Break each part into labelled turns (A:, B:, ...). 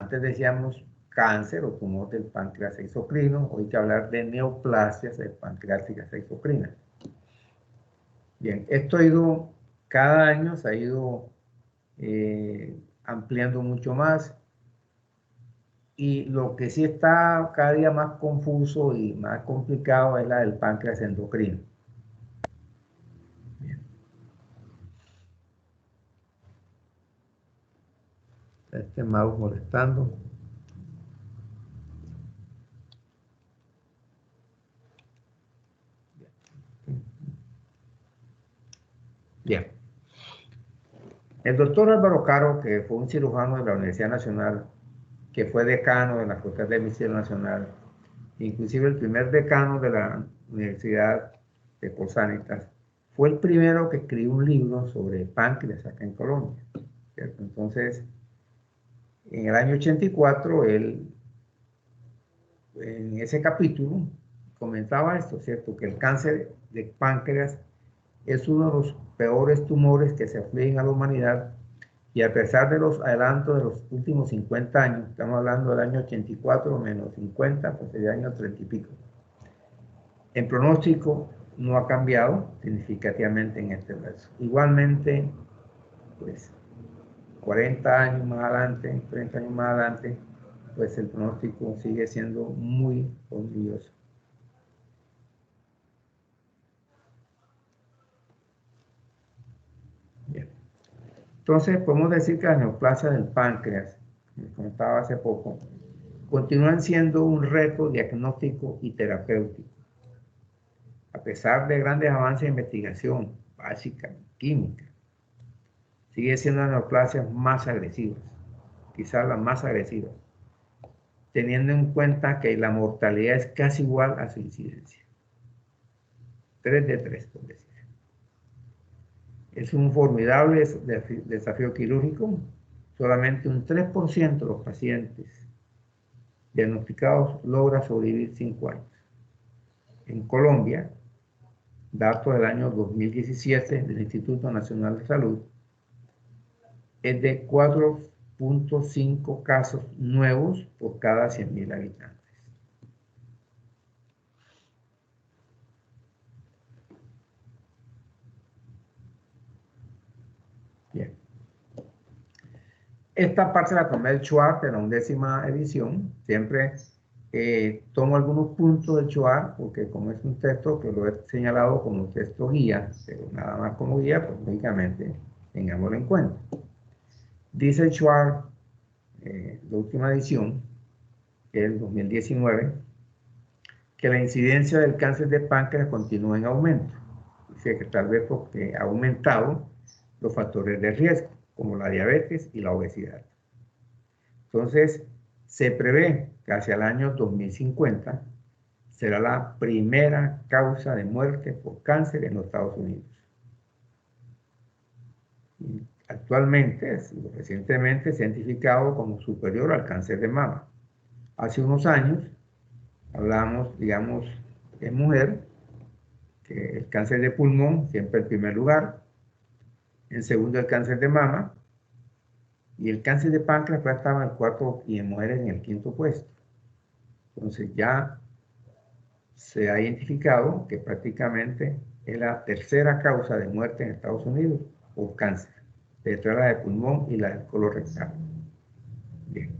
A: Antes decíamos cáncer o tumor del páncreas exocrino, hoy hay que hablar de neoplasias pancreáticas exocrinas. Bien, esto ha ido, cada año se ha ido ampliando mucho más, y lo que sí está cada día más confuso y más complicado es la del páncreas endocrino. Bien. Este mouse molestando. Bien. El doctor Álvaro Caro, que fue un cirujano de la Universidad Nacional, que fue decano de la Facultad de Medicina Nacional, inclusive el primer decano de la Universidad de Posanitas, fue el primero que escribió un libro sobre páncreas acá en Colombia, ¿cierto? Entonces, en el año 84, él, en ese capítulo, comentaba esto, ¿cierto? Que el cáncer de páncreas es uno de los peores tumores que se afligen a la humanidad, y a pesar de los adelantos de los últimos 50 años, estamos hablando del año 84 menos 50, pues sería el año 30 y pico, el pronóstico no ha cambiado significativamente en este verso. Igualmente, pues 40 años más adelante, 30 años más adelante, pues el pronóstico sigue siendo muy odioso. Bien. Entonces, podemos decir que las neoplasias del páncreas, como comentaba hace poco, continúan siendo un reto diagnóstico y terapéutico. A pesar de grandes avances en investigación básica, química, sigue siendo las neoplasias más agresivas, quizás las más agresivas, teniendo en cuenta que la mortalidad es casi igual a su incidencia. 3 de 3, por decir. Es un formidable desafío quirúrgico. Solamente un 3% de los pacientes diagnosticados logra sobrevivir 5 años. En Colombia, datos del año 2017 del Instituto Nacional de Salud, es de 4.5 casos nuevos por cada 100.000 habitantes. Bien. Esta parte la tomé del Schwartz de la 11ª edición. Siempre tomo algunos puntos del Schwartz, porque como es un texto que lo he señalado como texto guía, pero nada más como guía, pues lógicamente tengámoslo en cuenta. Dice el Schwartz, la última edición, que es el 2019, que la incidencia del cáncer de páncreas continúa en aumento. Dice que tal vez porque ha aumentado los factores de riesgo, como la diabetes y la obesidad. Entonces, se prevé que hacia el año 2050 será la primera causa de muerte por cáncer en los Estados Unidos. Y actualmente, recientemente, se ha identificado como superior al cáncer de mama. Hace unos años hablamos, digamos, en mujer, que el cáncer de pulmón siempre en primer lugar, en segundo el cáncer de mama, y el cáncer de páncreas estaba en el cuarto y en mujeres en el quinto puesto. Entonces ya se ha identificado que prácticamente es la tercera causa de muerte en Estados Unidos por cáncer, detrás de la de pulmón y la del colorectal. Bien.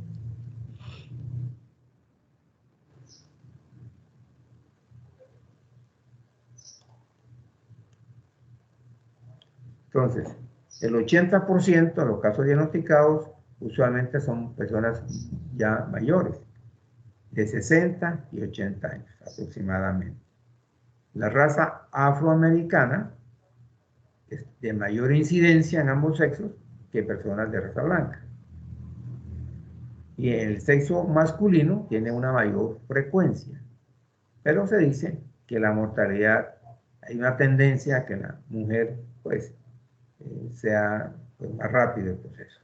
A: Entonces, el 80% de los casos diagnosticados usualmente son personas ya mayores, de 60 y 80 años aproximadamente. La raza afroamericana es de mayor incidencia en ambos sexos que personas de raza blanca. Y el sexo masculino tiene una mayor frecuencia. Pero se dice que la mortalidad, hay una tendencia a que la mujer pues sea pues, más rápido el proceso.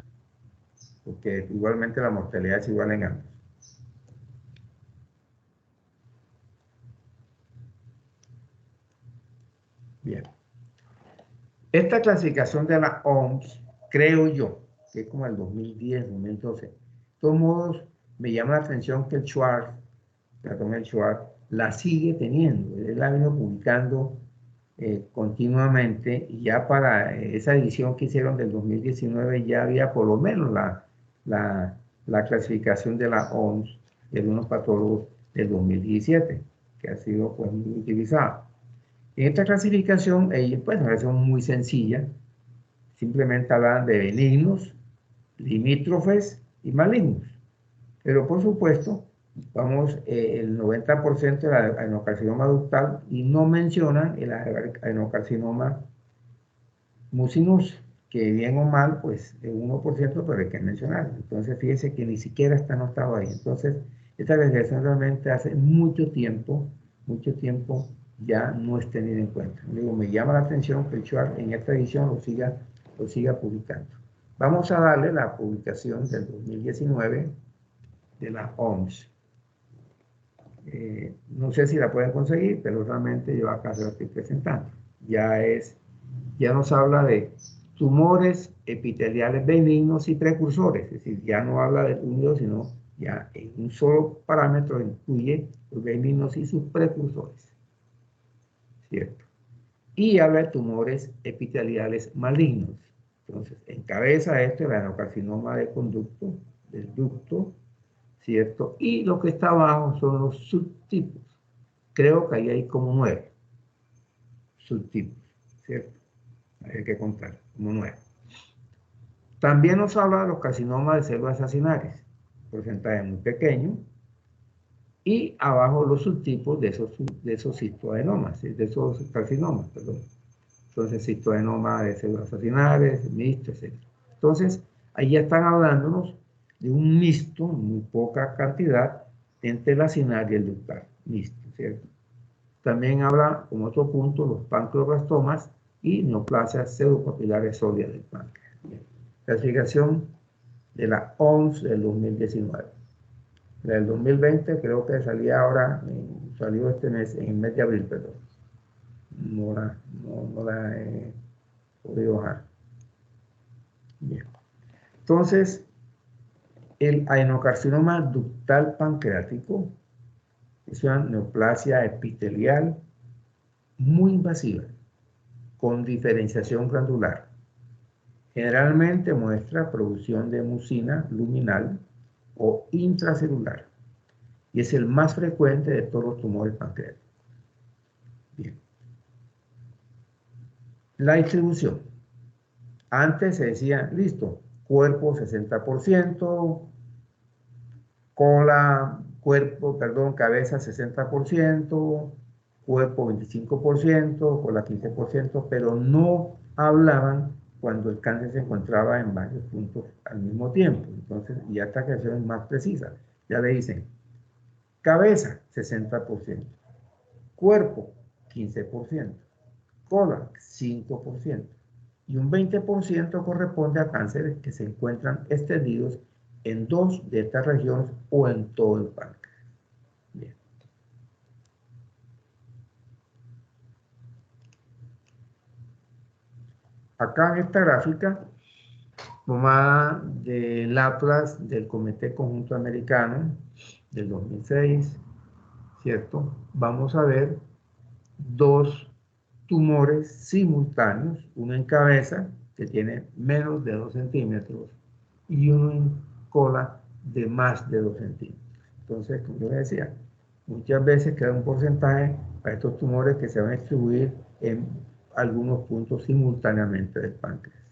A: Porque igualmente la mortalidad es igual en ambos. Bien. Esta clasificación de la OMS, creo yo, que es como el 2010, 2012, todos modos, me llama la atención que el Schwartz, la sigue teniendo. Él la ha venido publicando continuamente, y ya para esa edición que hicieron del 2019 ya había por lo menos la clasificación de la OMS de algunos patólogos del 2017, que ha sido pues muy utilizada. En esta clasificación, ellos pues una relación muy sencilla, simplemente hablan de benignos, limítrofes y malignos. Pero por supuesto, vamos, el 90% del adenocarcinoma ductal y no mencionan el adenocarcinoma mucinoso, que bien o mal, pues el 1%, pero hay que mencionarlo. Entonces, fíjense que ni siquiera está anotado ahí. Entonces, esta investigación realmente hace mucho tiempo ya no es tenida en cuenta. Digo, me llama la atención que el Schwartz en esta edición lo siga publicando. Vamos a darle la publicación del 2019 de la OMS. No sé si la pueden conseguir, pero realmente yo acá se la estoy presentando. Ya nos habla de tumores epiteliales benignos y precursores, es decir, ya no habla de unidos, sino ya en un solo parámetro incluye los benignos y sus precursores, ¿cierto? Y habla de tumores epiteliales malignos. Entonces, encabeza el adenocarcinoma de conducto, del ducto, ¿cierto? Y lo que está abajo son los subtipos. Creo que ahí hay como 9 subtipos, ¿cierto? Hay que contar, como 9. También nos habla de los carcinomas de células acinares, porcentaje muy pequeño, y abajo los subtipos de esos cistoadenomas, de esos carcinomas, perdón. Entonces, cistoadenoma de células acinares, mixto, etc. Entonces, ahí ya están hablándonos de un mixto, muy poca cantidad, entre el acinar y el ductal, mixto, ¿cierto? También habla, como otro punto, los pancreoblastomas y neoplasias pseudopapilares sólidas del páncreas. Bien. Clasificación de la OMS del 2019. La del 2020 creo que salía ahora, salió este mes, en el mes de abril, perdón. No la he podido bajar. Bien. Entonces, el adenocarcinoma ductal pancreático es una neoplasia epitelial muy invasiva, con diferenciación glandular. Generalmente muestra producción de mucina luminal o intracelular y es el más frecuente de todos los tumores pancreáticos. Bien. La distribución. Antes se decía, listo, cuerpo 60%, cabeza 60%, cuerpo 25%, cola 15%, pero no hablaban cuando el cáncer se encontraba en varios puntos al mismo tiempo. Entonces, ya esta creación es más precisa. Ya le dicen, cabeza 60%, cuerpo 15%, cola 5%, y un 20% corresponde a cánceres que se encuentran extendidos en 2 de estas regiones o en todo el páncreas. Bien. Acá en esta gráfica, tomada del Atlas del Comité Conjunto Americano del 2006, ¿cierto? Vamos a ver 2 tumores simultáneos, uno en cabeza, que tiene menos de 2 centímetros, y uno en cola de más de 2 centímetros. Entonces, como yo decía, muchas veces queda un porcentaje para estos tumores que se van a distribuir en algunos puntos simultáneamente del páncreas.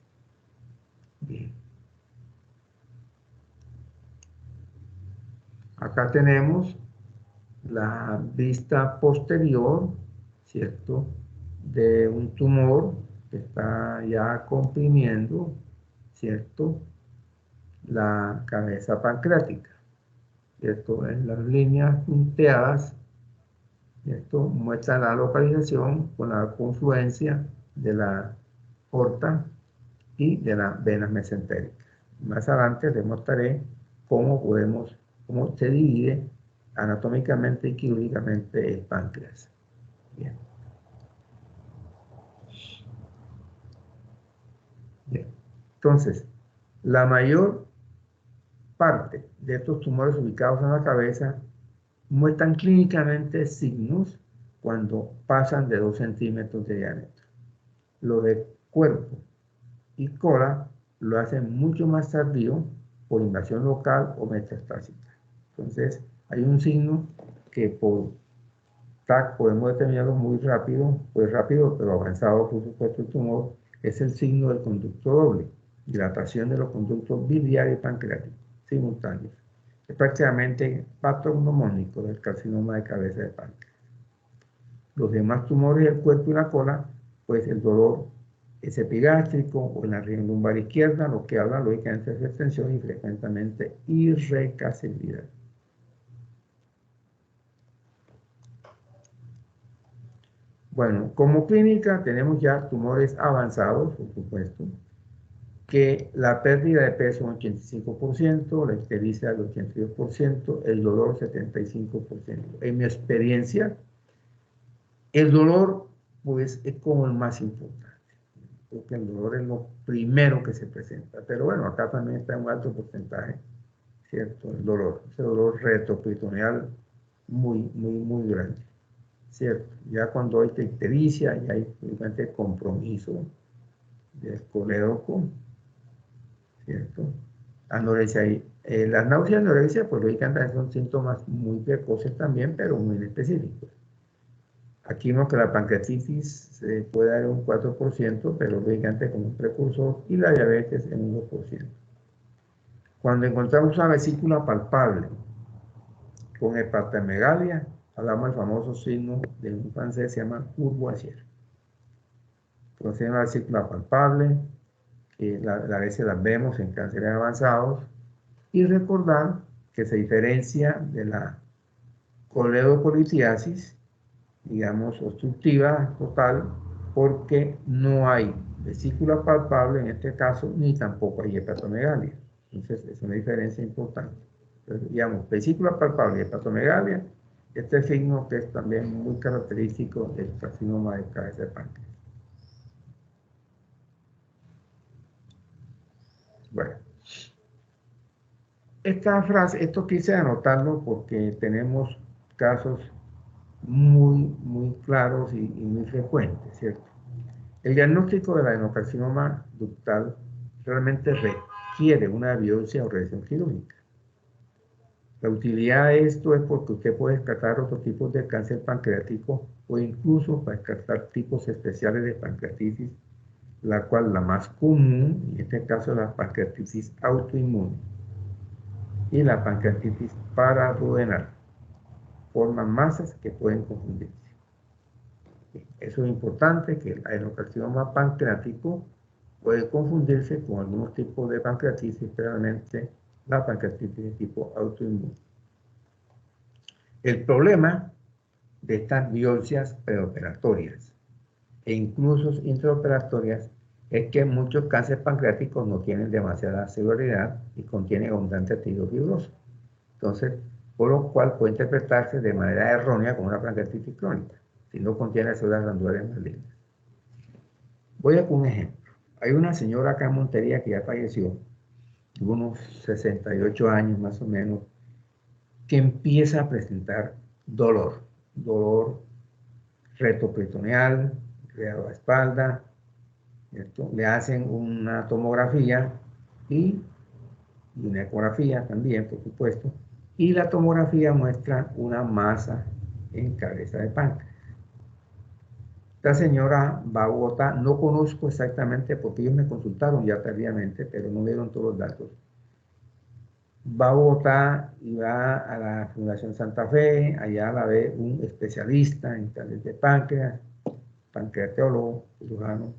A: Bien. Acá tenemos la vista posterior, ¿cierto? De un tumor que está ya comprimiendo, ¿cierto? La cabeza pancreática, ¿cierto? En las líneas punteadas, ¿cierto? Muestra la localización con la confluencia de la aorta y de las venas mesentéricas. Más adelante les mostraré cómo se divide anatómicamente y quirúrgicamente el páncreas. Bien. Bien. Entonces, la mayor parte de estos tumores ubicados en la cabeza muestran clínicamente signos cuando pasan de 2 centímetros de diámetro. Lo de cuerpo y cola lo hacen mucho más tardío por invasión local o metastásica. Entonces, hay un signo que por TAC podemos determinarlo muy rápido, pues rápido, pero avanzado, por supuesto, el tumor, es el signo del conducto doble, dilatación de los conductos biliar y pancreático simultáneos. Es prácticamente patognomónico del carcinoma de cabeza de páncreas. Los demás tumores del cuerpo y la cola, pues el dolor es epigástrico o en la región lumbar izquierda, lo que habla lógicamente de extensión y frecuentemente irrecasibilidad. Bueno, como clínica tenemos ya tumores avanzados, por supuesto, que la pérdida de peso un 85%, la ictericia del 82%, el dolor 75%. En mi experiencia, el dolor pues es como el más importante, porque el dolor es lo primero que se presenta. Pero bueno, acá también está un alto porcentaje, ¿cierto? El dolor, ese dolor retroperitoneal muy grande, ¿cierto? Ya cuando hay ictericia, ya hay realmente compromiso del colédoco, ¿cierto? Anorexia y las náuseas y anorexia, pues lógicamente son síntomas muy precoces también, pero muy específicos. Aquí vemos que la pancreatitis se puede dar un 4%, pero lógicamente como un precursor, y la diabetes en un 2%. Cuando encontramos una vesícula palpable con hepatomegalia, hablamos del famoso signo de un francés, se llama Courvoisier. Entonces, una vesícula palpable, que a veces las vemos en cánceres avanzados, y recordar que se diferencia de la coledocolitiasis, digamos, obstructiva total, porque no hay vesícula palpable en este caso, ni tampoco hay hepatomegalia. Entonces, es una diferencia importante. Entonces, digamos, vesícula palpable y hepatomegalia, este signo que es también muy característico del carcinoma de cabeza de páncreas. Bueno, esta frase, esto quise anotarlo porque tenemos casos muy claros y muy frecuentes, ¿cierto? El diagnóstico del adenocarcinoma ductal realmente requiere una biopsia o regresión quirúrgica. La utilidad de esto es porque usted puede descartar otros tipos de cáncer pancreático o incluso para descartar tipos especiales de pancreatitis, la cual la más común, en este caso es la pancreatitis autoinmune y la pancreatitis paraduodenal, forman masas que pueden confundirse. Eso es importante, que el adenocarcinoma pancreático puede confundirse con algunos tipos de pancreatitis, especialmente la pancreatitis de tipo autoinmune. El problema de estas biopsias preoperatorias e incluso intraoperatorias es que muchos cánceres pancreáticos no tienen demasiada celularidad y contienen abundante tejido fibroso. Entonces, por lo cual puede interpretarse de manera errónea como una pancreatitis crónica, si no contiene células glandulares malignas. Voy a poner un ejemplo. Hay una señora acá en Montería que ya falleció, de unos 68 años más o menos, que empieza a presentar dolor retroperitoneal, a la espalda, ¿cierto? Le hacen una tomografía y una ecografía también, por supuesto, y la tomografía muestra una masa en cabeza de páncreas. Esta señora va a Bogotá, no conozco exactamente porque ellos me consultaron ya tardíamente, pero no dieron todos los datos. Va a Bogotá y va a la Fundación Santa Fe, allá la ve un especialista en cáncer de páncreas, pancreatólogo, cirujano.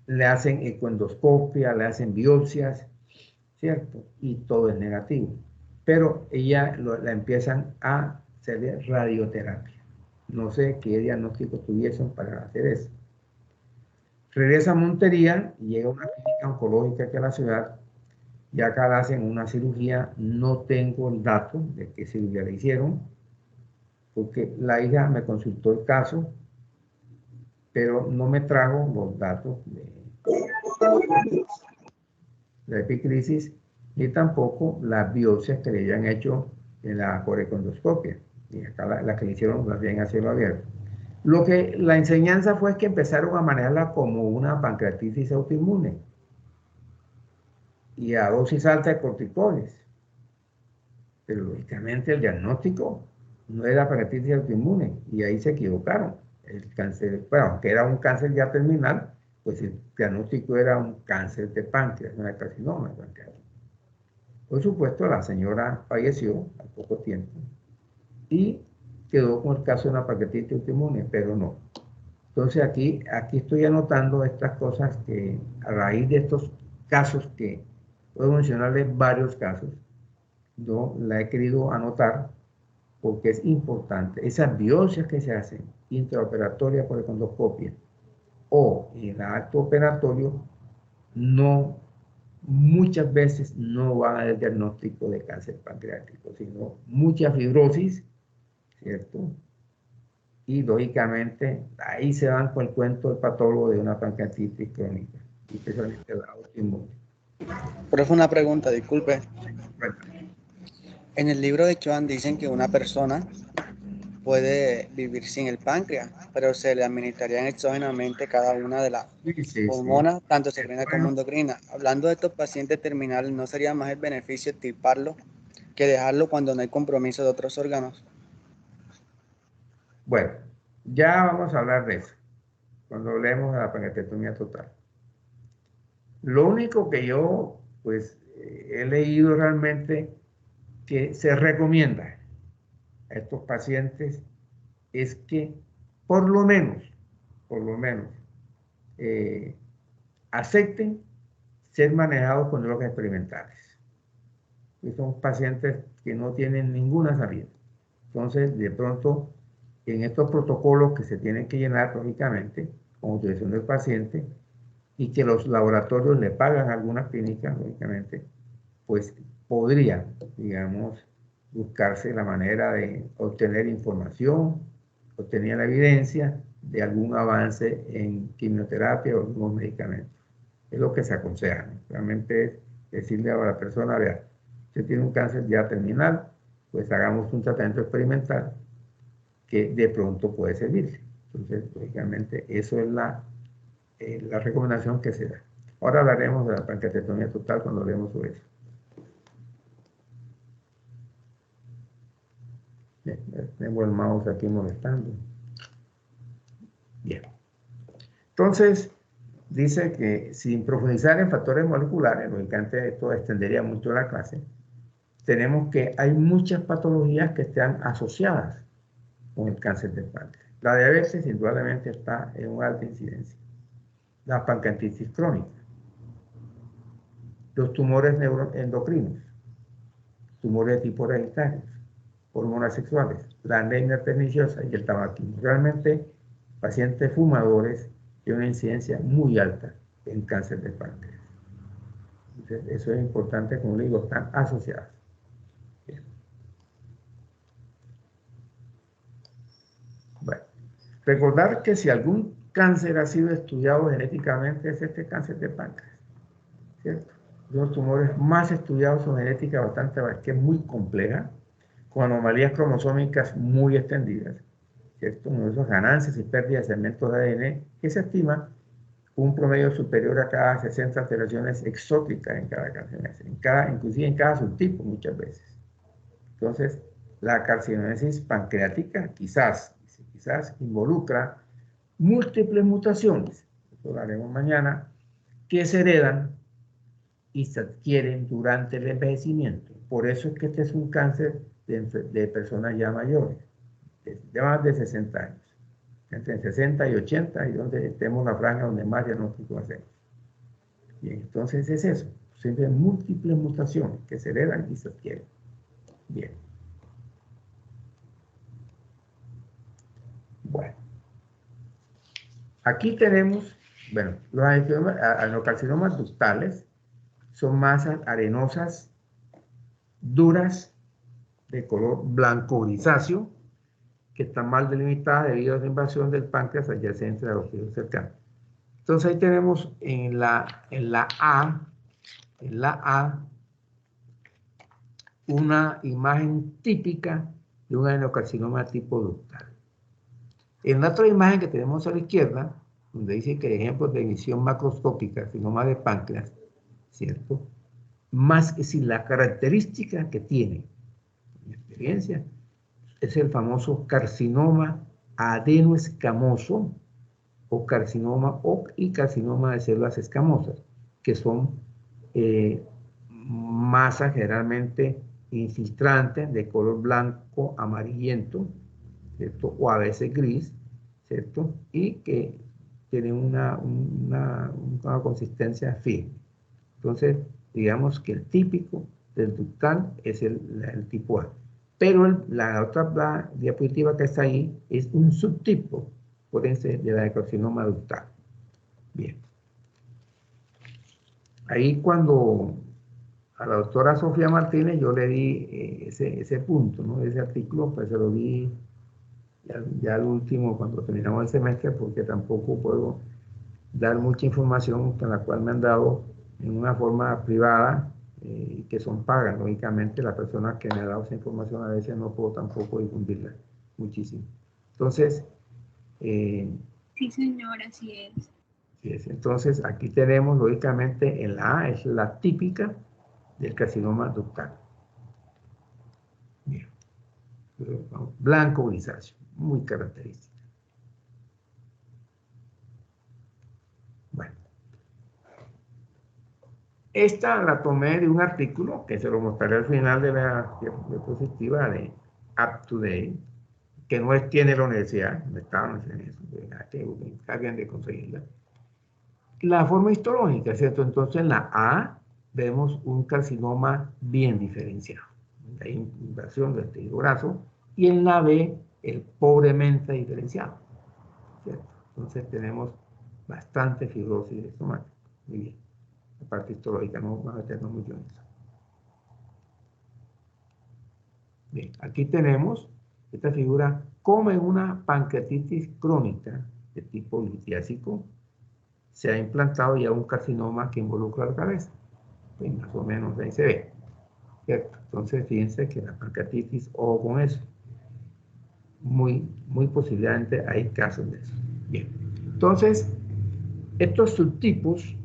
A: Le hacen ecoendoscopia, le hacen biopsias, ¿cierto? Y todo es negativo. Pero ella la empiezan a hacer radioterapia. No sé qué diagnóstico tuviesen para hacer eso. Regresa a Montería y llega a una clínica oncológica aquí a la ciudad y acá le hacen una cirugía. No tengo el dato de qué cirugía le hicieron, porque la hija me consultó el caso, pero no me trajo los datos de la epicrisis ni tampoco las biopsias que le habían hecho en la corecondoscopia. Y acá la que le hicieron las bien a cielo abierto. Lo que la enseñanza fue que empezaron a manejarla como una pancreatitis autoinmune y a dosis alta de corticoides. Pero lógicamente el diagnóstico no era pancreatitis autoinmune y ahí se equivocaron. El cáncer, bueno, aunque era un cáncer ya terminal, pues el diagnóstico era un cáncer de páncreas, no era carcinoma de páncreas. Por supuesto, la señora falleció al poco tiempo y quedó con el caso de una pancreatitis autoinmune, pero no. Entonces aquí estoy anotando estas cosas que a raíz de estos casos que puedo mencionarles varios casos, yo la he querido anotar porque es importante. Esas biopsias que se hacen intraoperatorias por endoscopia o en el acto operatorio no, muchas veces no van al diagnóstico de cáncer pancreático, sino mucha fibrosis, ¿cierto? Y lógicamente ahí se dan con el cuento del patólogo de una pancreatitis crónica, especialmente la autoinmune.
B: Profe, una pregunta, disculpe.
A: Bueno,
B: En el libro de Chuan dicen que una persona puede vivir sin el páncreas, pero se le administrarían exógenamente cada una de las
A: sí.
B: hormonas, tanto secreta como endocrina. Hablando de estos pacientes terminales, ¿no sería más el beneficio extirparlo que dejarlo cuando no hay compromiso de otros órganos?
A: Bueno, ya vamos a hablar de eso, cuando hablemos de la pancreatectomía total. Lo único que yo, pues, he leído realmente que se recomienda a estos pacientes es que por lo menos, eh, acepten ser manejados con drogas experimentales. Y son pacientes que no tienen ninguna salida. Entonces, de pronto, en estos protocolos que se tienen que llenar, lógicamente, con autorización del paciente, y que los laboratorios le pagan algunas clínicas, lógicamente, pues podría, digamos, buscarse la manera de obtener información, obtener la evidencia de algún avance en quimioterapia o algunos medicamentos. Es lo que se aconseja, ¿no? Realmente es decirle a la persona, vea, usted tiene un cáncer ya terminal, pues hagamos un tratamiento experimental que de pronto puede servirle. Entonces, lógicamente, eso es la recomendación que se da. Ahora hablaremos de la pancreatectomía total cuando hablemos sobre eso. Bien, tengo el mouse aquí molestando. Bien. Entonces, dice que sin profundizar en factores moleculares, lógicamente esto extendería mucho la clase, tenemos que hay muchas patologías que están asociadas con el cáncer de páncreas. La diabetes indudablemente está en una alta incidencia. La pancreatitis crónica, los tumores endocrinos, tumores de tipo hereditario, hormonas sexuales, la anemia perniciosa y el tabaquismo. Realmente, pacientes fumadores tienen una incidencia muy alta en cáncer de páncreas. Entonces, eso es importante, como digo, están asociadas. Bien. Bueno, recordar que si algún cáncer ha sido estudiado genéticamente es este cáncer de páncreas, ¿cierto? Los tumores más estudiados son genética bastante, que es muy compleja, con anomalías cromosómicas muy extendidas, ¿cierto? Numerosas ganancias y pérdidas de segmentos de ADN que se estima un promedio superior a cada 60 alteraciones exóticas en cada carcinoma, inclusive en cada subtipo muchas veces. Entonces, la carcinogénesis pancreática quizás involucra múltiples mutaciones, eso lo haremos mañana, que se heredan y se adquieren durante el envejecimiento. Por eso es que este es un cáncer de personas ya mayores, de más de 60 años. Entre 60 y 80 y donde estemos la franja donde más diagnóstico hacemos. Bien, entonces es eso. Siempre múltiples mutaciones que se heredan y se adquieren. Bien. Bueno. Aquí tenemos, bueno, los adenocarcinomas ductales son masas arenosas, duras, de color blanco grisáceo, que están mal delimitadas debido a la invasión del páncreas adyacente a los tejidos cercanos. Entonces ahí tenemos en la A una imagen típica de un adenocarcinoma tipo ductal. En la otra imagen que tenemos a la izquierda, donde dice que ejemplos de visión macroscópica, carcinoma de páncreas, ¿cierto? Más que si la característica que tiene, mi experiencia, es el famoso carcinoma adenoescamoso o carcinoma y carcinoma de células escamosas, que son masas generalmente infiltrantes de color blanco, amarillento, ¿cierto? O a veces gris, ¿cierto? Y que tienen una consistencia firme. Entonces, digamos que el típico del ductal es el tipo A. Pero la otra diapositiva que está ahí es un subtipo, acuérdense, de la carcinoma ductal. Bien. Ahí cuando a la doctora Sofía Martínez yo le di ese punto, ¿no? Ese artículo, pues se lo di ya al último, cuando terminamos el semestre, porque tampoco puedo dar mucha información con la cual me han dado en una forma privada, que son pagas. Lógicamente, la persona que me ha dado esa información a veces no puedo tampoco difundirla muchísimo. Entonces,
C: sí, señor, así es.
A: Entonces, aquí tenemos, lógicamente, en la A es la típica del carcinoma ductal. Bien. Blanco grisáceo, muy característica. Bueno. Esta la tomé de un artículo que se lo mostraré al final de la diapositiva de Up to Date, que no tiene la universidad, no estamos en eso, que encarguen de conseguirla. La forma histológica, ¿cierto? Entonces en la A vemos un carcinoma bien diferenciado. Hay invasión del tejido graso, y en la B el pobremente diferenciado, ¿cierto? Entonces tenemos bastante fibrosis estomática. Muy bien. La parte histológica, no vamos a meternos mucho en eso. Bien, aquí tenemos esta figura como en una pancreatitis crónica de tipo litiásico se ha implantado ya un carcinoma que involucra la cabeza. Pues más o menos ahí se ve, ¿cierto? Entonces fíjense que la pancreatitis, o con eso, muy posiblemente hay casos de eso. Bien, entonces estos subtipos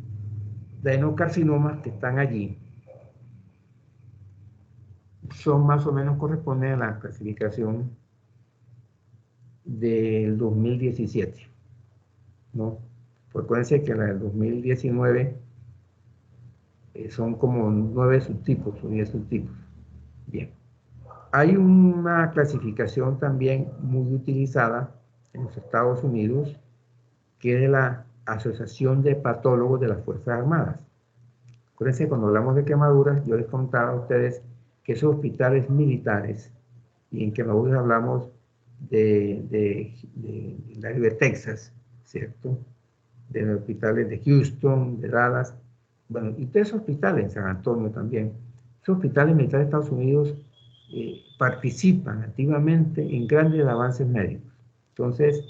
A: de adenocarcinomas que están allí son más o menos, corresponden a la clasificación del 2017, ¿no? Recuérdense que la del 2019 son como 9 subtipos o 10 subtipos. Bien. Hay una clasificación también muy utilizada en los Estados Unidos, que es de la Asociación de Patólogos de las Fuerzas Armadas. Acuérdense, cuando hablamos de quemaduras, yo les contaba a ustedes que esos hospitales militares, y en quemaduras hablamos del área de Texas, ¿cierto? De los hospitales de Houston, de Dallas, bueno, y tres hospitales en San Antonio también. Esos hospitales militares de Estados Unidos participan activamente en grandes avances médicos. Entonces,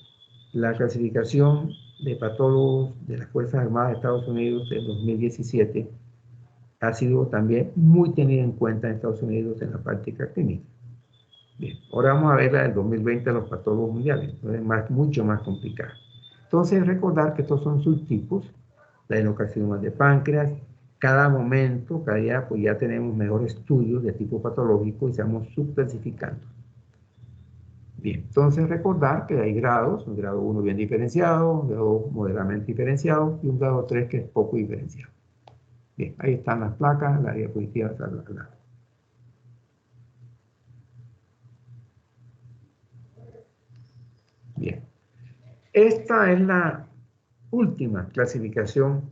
A: la clasificación de patólogos de las Fuerzas Armadas de Estados Unidos del 2017 ha sido también muy tenida en cuenta en Estados Unidos en la práctica clínica. Bien, ahora vamos a ver la del 2020 de los patólogos mundiales, es mucho más complicado. Entonces, recordar que estos son subtipos, la adenocarcinoma de páncreas. Cada momento, cada día, pues ya tenemos mejores estudios de tipo patológico y estamos subclasificando. Bien, entonces recordar que hay grados, un grado 1 bien diferenciado, un grado 2 moderadamente diferenciado y un grado 3 que es poco diferenciado. Bien, ahí están las placas, la diapositiva está al lado. Bien, esta es la última clasificación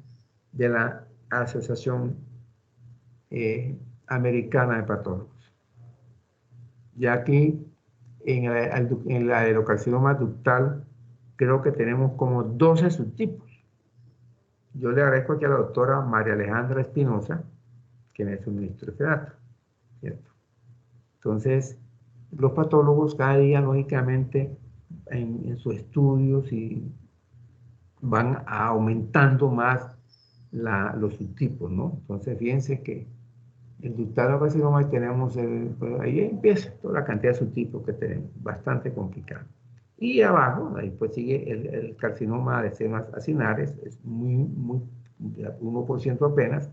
A: de la Asociación Americana de Patólogos. Ya aquí en el adenocarcinoma ductal creo que tenemos como 12 subtipos. Yo le agradezco aquí a la doctora María Alejandra Espinosa que me suministró este dato, ¿cierto? Entonces, los patólogos cada día, lógicamente, en sus estudios y van aumentando más los subtipos, ¿no? Entonces, fíjense que el ductal o carcinoma, y tenemos, pues ahí empieza toda la cantidad de subtipos que tenemos, bastante complicado. Y abajo, ahí pues sigue el carcinoma de semas acinares, es muy 1% apenas,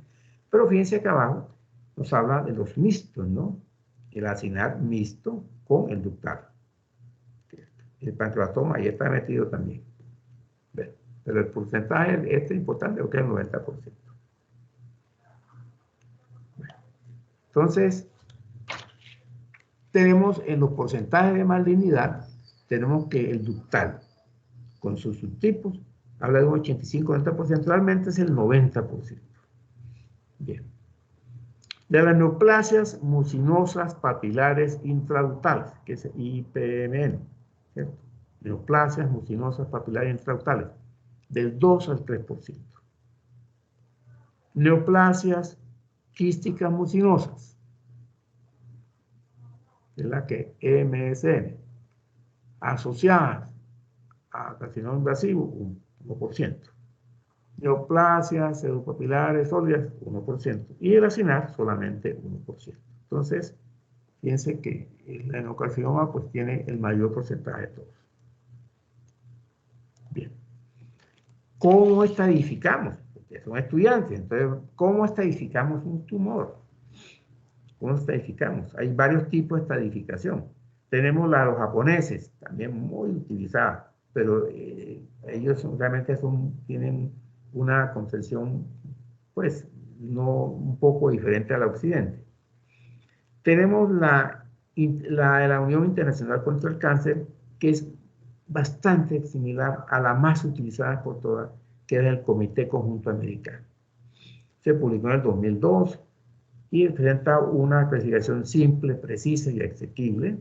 A: pero fíjense que abajo nos habla de los mixtos, ¿no? El acinar mixto con el ductal. El pancreatoma ahí está metido también. Pero el porcentaje este es importante, porque es el 90%. Entonces, tenemos en los porcentajes de malignidad, tenemos que el ductal, con sus subtipos, habla de un 85-90%, realmente es el 90%. Bien. De las neoplasias mucinosas papilares intraductales, que es IPMN, ¿cierto? Neoplasias mucinosas papilares intraductales, del 2 al 3%. Neoplasias quísticas mucinosas, es la que MSN, asociadas a carcinoma invasivo, 1%. Neoplasias pseudopapilares sólidas, 1%. Y el acinar, solamente 1%. Entonces, fíjense que el adenocarcinoma pues tiene el mayor porcentaje de todos. Bien. ¿Cómo estadificamos? Porque son estudiantes, entonces, ¿cómo estadificamos un tumor? ¿Cómo estadificamos? Hay varios tipos de estadificación. Tenemos la de los japoneses, también muy utilizada, pero ellos realmente tienen una concepción, pues, no un poco diferente a la occidente. Tenemos la de la Unión Internacional contra el Cáncer, que es bastante similar a la más utilizada por todas, que es el Comité Conjunto Americano. Se publicó en el 2002 y presenta una clasificación simple, precisa y asequible.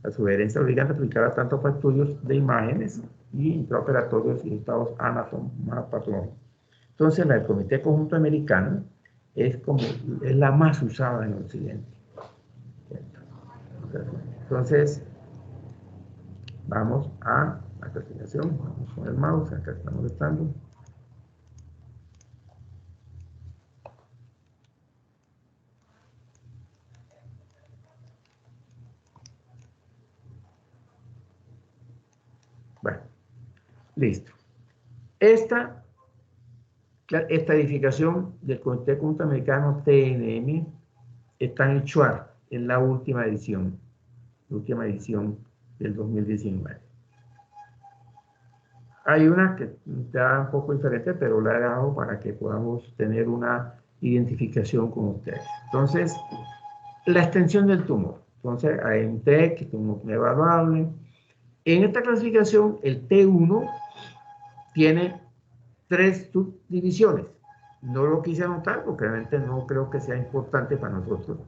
A: La sugerencia obligante aplicada tanto para estudios de imágenes y intraoperatorios y estados anatomopatológicos. Entonces, la del Comité Conjunto Americano es la más usada en el occidente. Entonces, vamos a la clasificación. Vamos con el mouse, acá está molestando. Bueno, listo. Esta edificación del Comité Conjunto Americano TNM está en Chuar, en la última edición del 2019. Hay una que está un poco diferente, pero la he dado para que podamos tener una identificación con ustedes. Entonces, la extensión del tumor. Entonces, hay un TEC, que es un evaluable. En esta clasificación, el T1 tiene 3 subdivisiones. No lo quise anotar porque realmente no creo que sea importante para nosotros.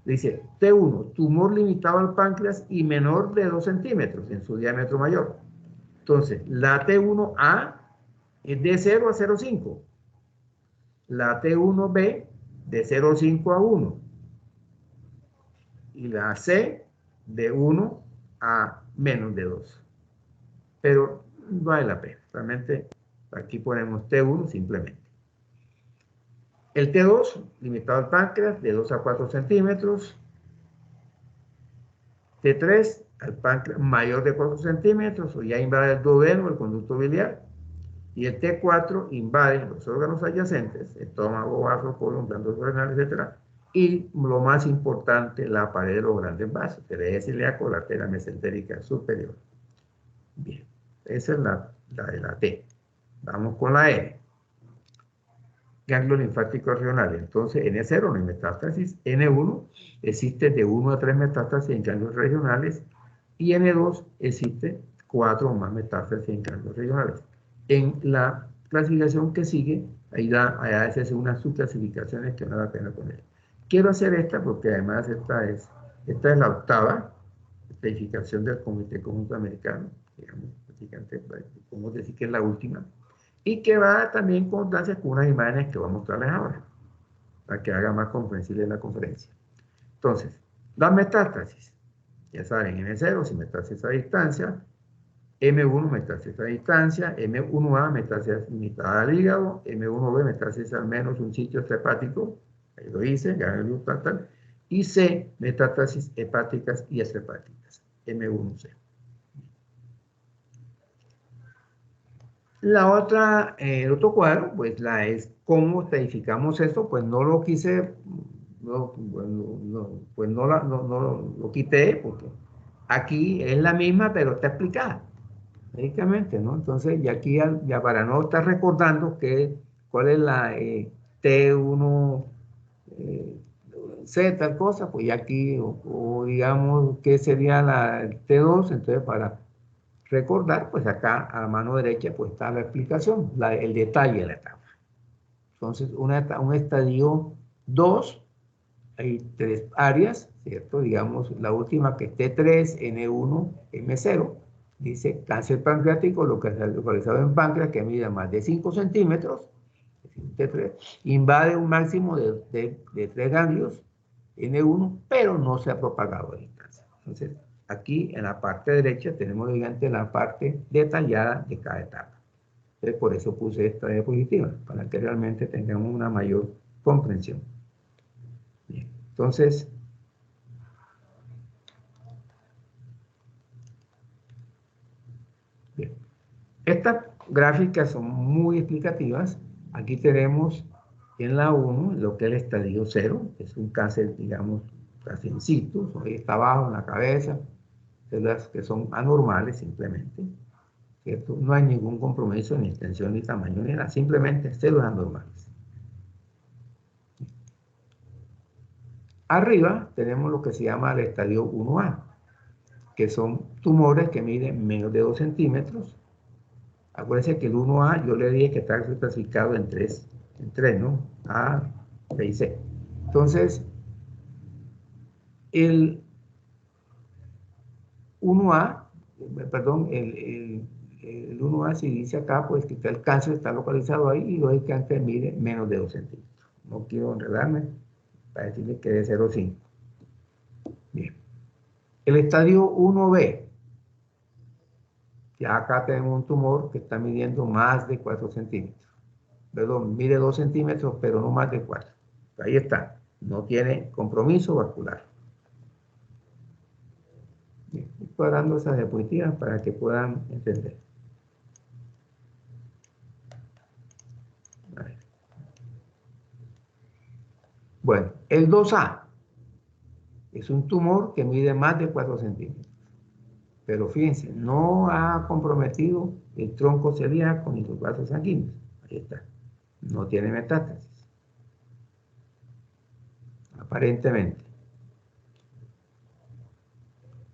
A: Dice T1, tumor limitado al páncreas y menor de 2 centímetros en su diámetro mayor. Entonces, la T1A es de 0 a 0,5. La T1B de 0,5 a 1. Y la C de 1 a menos de 2. Pero vale la pena. Realmente aquí ponemos T1 simplemente. El T2, limitado al páncreas, de 2 a 4 centímetros. T3, al páncreas mayor de 4 centímetros, o ya invade el duodeno, el conducto biliar. Y el T4 invade los órganos adyacentes, estómago, vaso, colon, glándulas renales, etc. Y lo más importante, la pared de los grandes vasos, el eje celíaco, la arteria mesentérica superior. Bien, esa es la de la T. Vamos con la N. Ganglio linfático regional. Entonces, N0 no hay metástasis. N1 existe de 1 a 3 metástasis en ganglios regionales. Y N2 existe 4 o más metástasis en ganglios regionales. En la clasificación que sigue, ahí se hacen unas subclasificaciones que no da la pena poner. Quiero hacer esta porque además esta es la octava clasificación del Comité Conjunto Americano. Digamos, prácticamente podemos decir que es la última. Y que va también en concordancia con unas imágenes que voy a mostrarles ahora, para que haga más comprensible la conferencia. Entonces, las metástasis, ya saben, N0, sin metástasis a distancia, M1, metástasis a distancia, M1A, metástasis limitada al hígado, M1B, metástasis al menos un sitio hepático, Ahí lo dice, ganglios tal. Y C, metástasis hepáticas y extrahepáticas, M1C. La otra, el otro cuadro, pues es cómo estadificamos esto, pues no lo quise, pues no lo quité, porque aquí es la misma, pero está explicada, médicamente, ¿no? Entonces, y aquí ya para no estar recordando cuál es la T1, C, tal cosa, pues ya aquí, o digamos, qué sería la T2, entonces para recordar, pues acá a la mano derecha pues está la explicación, el detalle de la etapa. Entonces, un estadio 2, hay 3 áreas, ¿cierto? Digamos, la última que es T3, N1, M0, dice cáncer pancreático localizado en páncreas que mide más de 5 centímetros, T3, invade un máximo de 3 ganglios, N1, pero no se ha propagado el cáncer. Entonces, aquí en la parte derecha tenemos, digamos, la parte detallada de cada etapa. Entonces, por eso puse esta diapositiva, para que realmente tengamos una mayor comprensión. Bien, entonces, bien. Estas gráficas son muy explicativas. Aquí tenemos en la 1 lo que es el estadio 0, que es un cáncer, digamos, casi in situ, ahí está abajo en la cabeza, células que son anormales simplemente, ¿cierto? No hay ningún compromiso ni extensión ni tamaño ni nada, simplemente células anormales. Arriba tenemos lo que se llama el estadio 1A, que son tumores que miden menos de 2 centímetros. Acuérdense que el 1A yo le dije que está clasificado en tres, ¿no? A, B y C. Entonces, el 1A, perdón, el 1A si dice acá, pues que el cáncer está localizado ahí y el cáncer mide menos de 2 centímetros. No quiero enredarme para decirle que es de 0,5. Bien. El estadio 1B, ya acá tenemos un tumor que está midiendo más de 4 centímetros. Perdón, mide 2 centímetros, pero no más de 4. Ahí está. No tiene compromiso vascular. Bien, estoy dando esas diapositivas para que puedan entender. Bueno, el 2A es un tumor que mide más de 4 centímetros. Pero fíjense, no ha comprometido el tronco celíaco ni los vasos sanguíneos. Ahí está. No tiene metástasis. Aparentemente.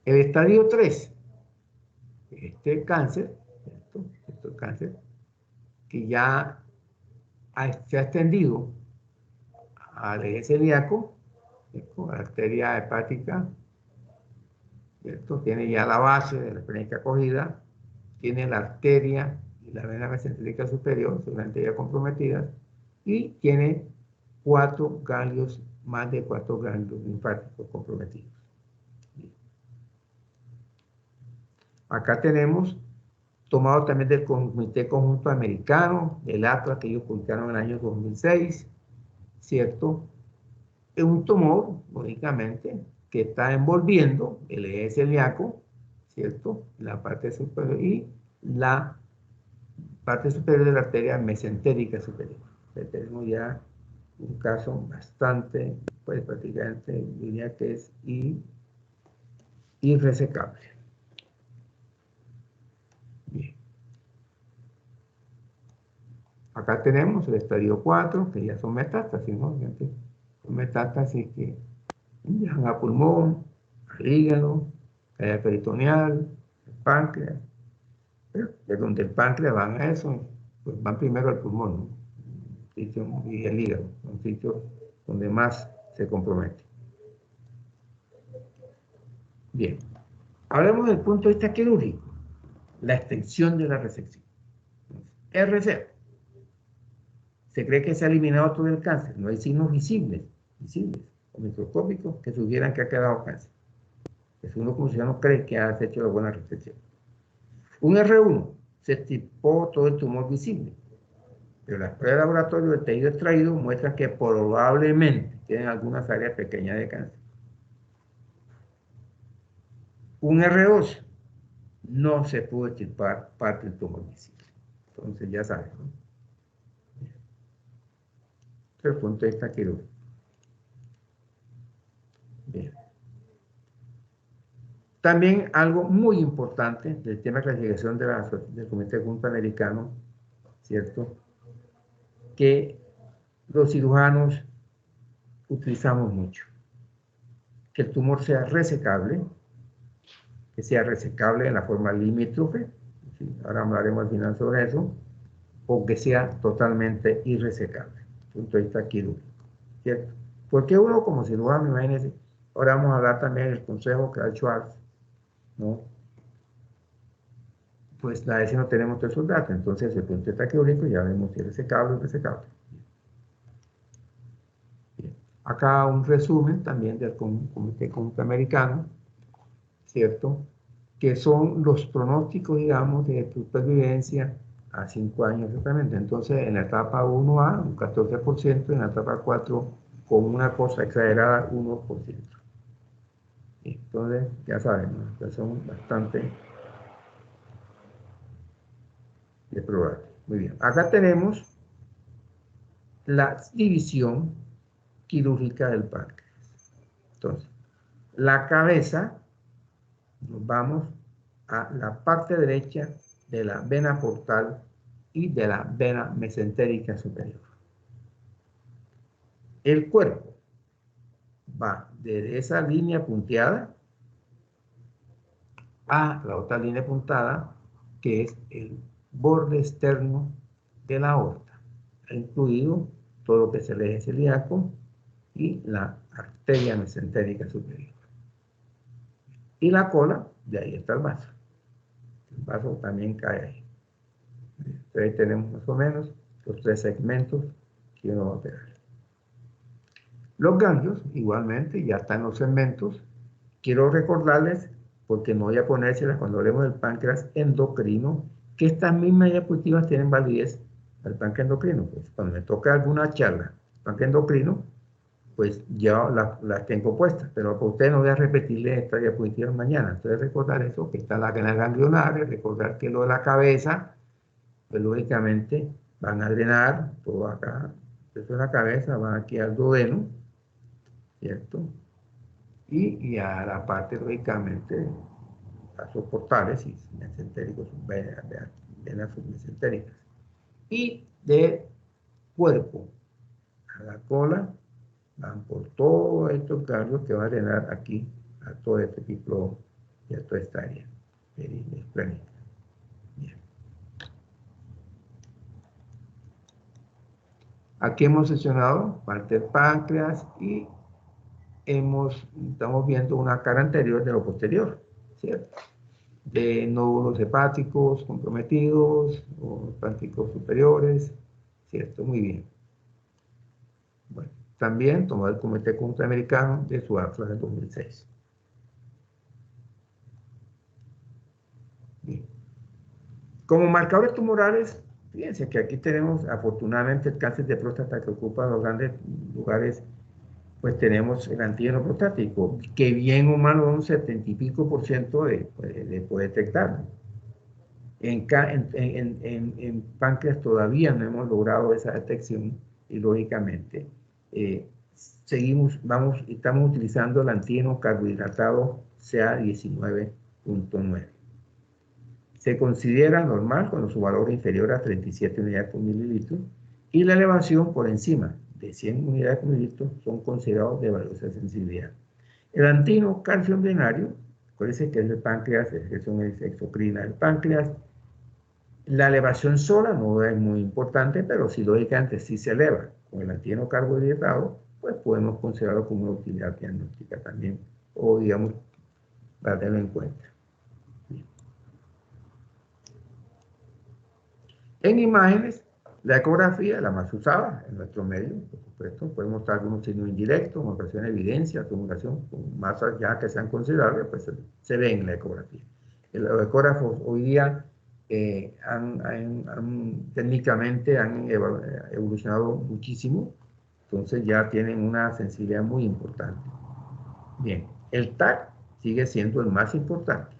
A: El estadio 3, este cáncer, esto es cáncer, que ya se ha extendido al eje celíaco, la arteria hepática, ¿cierto? Tiene ya la base de la esplénica acogida, tiene la arteria y la vena mesentérica superior, seguramente ya comprometidas, y tiene 4 ganglios, más de 4 ganglios linfáticos comprometidos. Acá tenemos tomado también del Comité Conjunto Americano, del Atlas que ellos publicaron en el año 2006, ¿cierto? Es un tumor, lógicamente, que está envolviendo el eje celíaco, ¿cierto? La parte superior y la parte superior de la arteria mesentérica superior. Entonces, tenemos ya un caso bastante, pues prácticamente diría que es irresecable. Bien. Acá tenemos el estadio 4, que ya son metástasis, ¿no? Son metástasis que viajan a pulmón, al hígado, cavidad peritoneal, al páncreas. Pero de donde el páncreas van a eso, pues van primero al pulmón, ¿no? Y el hígado, son sitios donde más se compromete. Bien, hablemos del punto de vista quirúrgico, la extensión de la resección. RC. Se cree que se ha eliminado todo el cáncer, no hay signos visibles o microscópicos que sugieran que ha quedado cáncer. Es uno como si no cree que has hecho la buena resección. Un R1, se estipó todo el tumor visible, Pero las pruebas de laboratorio de tejido extraído muestran que probablemente tienen algunas áreas pequeñas de cáncer. Un R2 no se pudo extirpar parte del tumor visible. Entonces ya saben, ¿no? Este es el punto de vista quirúrgico. Bien. También algo muy importante del tema de clasificación del Comité Junto Americano, ¿cierto? Que los cirujanos utilizamos mucho. Que el tumor sea resecable, que sea resecable en la forma limítrofe, ¿sí? Ahora hablaremos al final sobre eso, o que sea totalmente irresecable, desde el punto de vista quirúrgico, ¿cierto? Porque uno como cirujano, imagínense, ahora vamos a hablar también del consejo que da Schwartz, ¿no? Pues a veces no tenemos todos esos datos, entonces desde el punto de vista quirúrgico ya vemos si es resecable o irresecable. Bien. Acá un resumen también del Comité Conjunto Americano, ¿cierto? Que son los pronósticos, digamos, de supervivencia a 5 años exactamente. Entonces, en la etapa 1A, un 14%, en la etapa 4, con una cosa exagerada, 1%. Entonces, ya saben, ¿no? Son bastante deprobables. Muy bien. Acá tenemos la división quirúrgica del páncreas. Entonces, la cabeza, nos vamos a la parte derecha de la vena portal y de la vena mesentérica superior. El cuerpo va de esa línea punteada a la otra línea puntada, que es el borde externo de la aorta, incluido todo lo que es el eje celíaco y la arteria mesentérica superior. Y la cola, de ahí está el vaso. El vaso también cae ahí. Entonces ahí tenemos más o menos los 3 segmentos que uno va a operar. Los ganglios, igualmente, ya están los segmentos. Quiero recordarles, porque no voy a ponérselas cuando hablemos del páncreas endocrino, que estas mismas diapositivas tienen validez al páncreas endocrino. Pues cuando me toca alguna charla, páncreas endocrino, pues ya las tengo puestas, pero para ustedes no voy a repetirles estas diapositivas mañana. Entonces recordar eso, que está la vena ganglionaria, recordar que lo de la cabeza, pues lógicamente van a drenar todo acá, eso es la cabeza, van aquí al duodeno, ¿cierto? Y a la parte, lógicamente, vasos portales y mesentéricos, venas submesentéricas. Y de cuerpo a la cola, van por todos estos ganglios que van a drenar aquí a todo este tipo y a toda esta área esplénica. Bien. Aquí hemos seleccionado parte del páncreas y estamos viendo una cara anterior de lo posterior, ¿cierto? De nódulos hepáticos comprometidos o hepáticos superiores, ¿cierto? Muy bien. Bueno, también tomó el Comité Conjunto Americano de su atlas del 2006. Bien. Como marcadores tumorales, fíjense que aquí tenemos afortunadamente el cáncer de próstata que ocupa los grandes lugares. Pues tenemos el antígeno prostático, que bien o mal un 70 y pico % de puede detectar. En páncreas todavía no hemos logrado esa detección y lógicamente estamos utilizando el antígeno carbohidratado CA19.9. Se considera normal cuando su valor es inferior a 37 unidades por mililitro y la elevación por encima de 100 unidades por mililitro son considerados de valiosa sensibilidad. El antígeno calcio-embrionario, acuérdense que es el páncreas, es exocrina del páncreas. La elevación sola no es muy importante, pero si lógicamente sí se eleva con el antígeno carbohidratado, pues podemos considerarlo como una utilidad diagnóstica también, o digamos, para tenerlo en cuenta. Bien. En imágenes, la ecografía, la más usada en nuestro medio, por supuesto, puede mostrar algunos signos indirectos, mostración de evidencia, acumulación, con masas ya que sean considerables, pues se ve en la ecografía. Los ecógrafos hoy día técnicamente han evolucionado muchísimo, entonces ya tienen una sensibilidad muy importante. Bien, el TAC sigue siendo el más importante.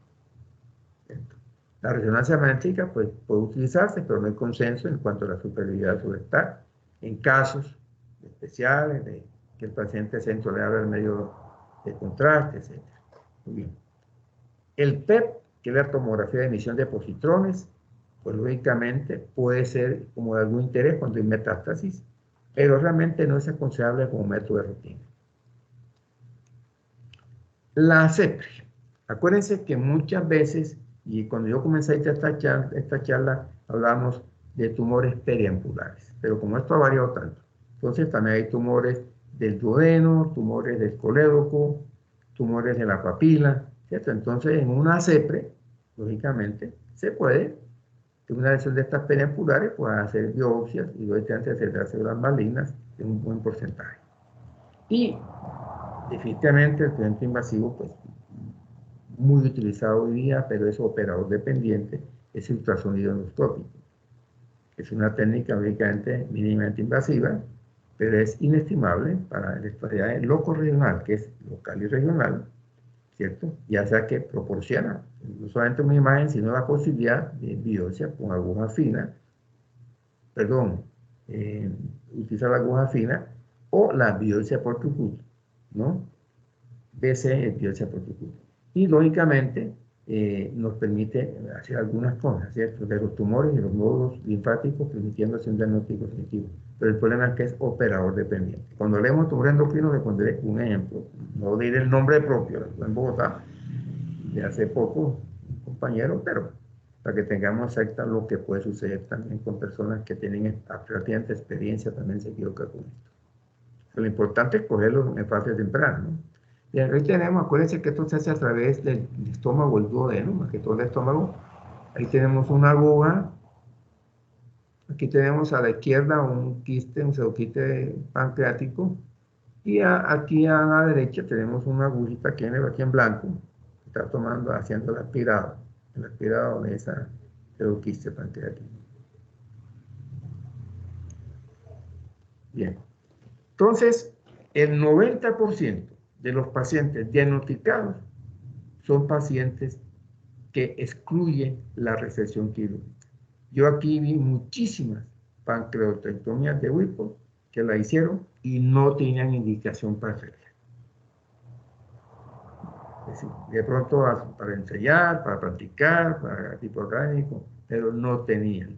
A: ¿Cierto? La resonancia magnética pues, puede utilizarse, pero no hay consenso en cuanto a la superioridad sobre el TAC en casos especiales de que el paciente sea intolerable al medio de contraste, etc. Muy bien. El PET, que es la tomografía de emisión de positrones, pues lógicamente puede ser como de algún interés cuando hay metástasis, pero realmente no es aconsejable como método de rutina. La CEPRI. Acuérdense que muchas veces, y cuando yo comencé esta charla hablamos de tumores periampulares, pero como esto ha variado tanto, entonces también hay tumores del duodeno, tumores del colédoco, tumores de la papila, ¿cierto? Entonces en una CEPRI, lógicamente, se puede, en una lesión de estas periampulares, pues hacer biopsias y lógicamente hacer células malignas en un buen porcentaje. Y definitivamente el tratamiento invasivo, pues muy utilizado hoy día, pero es operador dependiente, es el ultrasonido endoscópico. Es una técnica lógicamente mínimamente invasiva, pero es inestimable para la especialidad loco-regional, que es local y regional, ¿cierto? Ya sea que proporciona no solamente una imagen, sino la posibilidad de biopsia con aguja fina, utilizar la aguja fina o la biopsia por tucut, ¿no? BC es biopsia por tucut. Y lógicamente nos permite hacer algunas cosas, ¿cierto? De los tumores y los nódulos linfáticos, permitiendo hacer un diagnóstico definitivo. Pero el problema es que es operador dependiente. Cuando leemos tumor endocrino, le pondré un ejemplo. No diré el nombre propio, en Bogotá, de hace poco, un compañero, pero para que tengamos exacta lo que puede suceder también con personas que tienen relativamente experiencia, también se equivoca con esto. Lo importante es cogerlo en fase temprana, ¿no? Y ahí tenemos, acuérdense que esto se hace a través del estómago, el duodeno, más que todo el estómago. Ahí tenemos una aguja. Aquí tenemos a la izquierda un quiste, un pseudoquiste pancreático. Y aquí a la derecha tenemos una agujita que viene aquí en blanco. Está tomando, haciendo el aspirado de esa pseudoquiste pancreático. Bien. Entonces, el 90% de los pacientes diagnosticados son pacientes que excluyen la resección quirúrgica. Yo aquí vi muchísimas pancreatectomías de Whipple que la hicieron y no tenían indicación para hacerla. Es decir, de pronto para ensayar, para practicar, para tipo orgánico, pero no tenían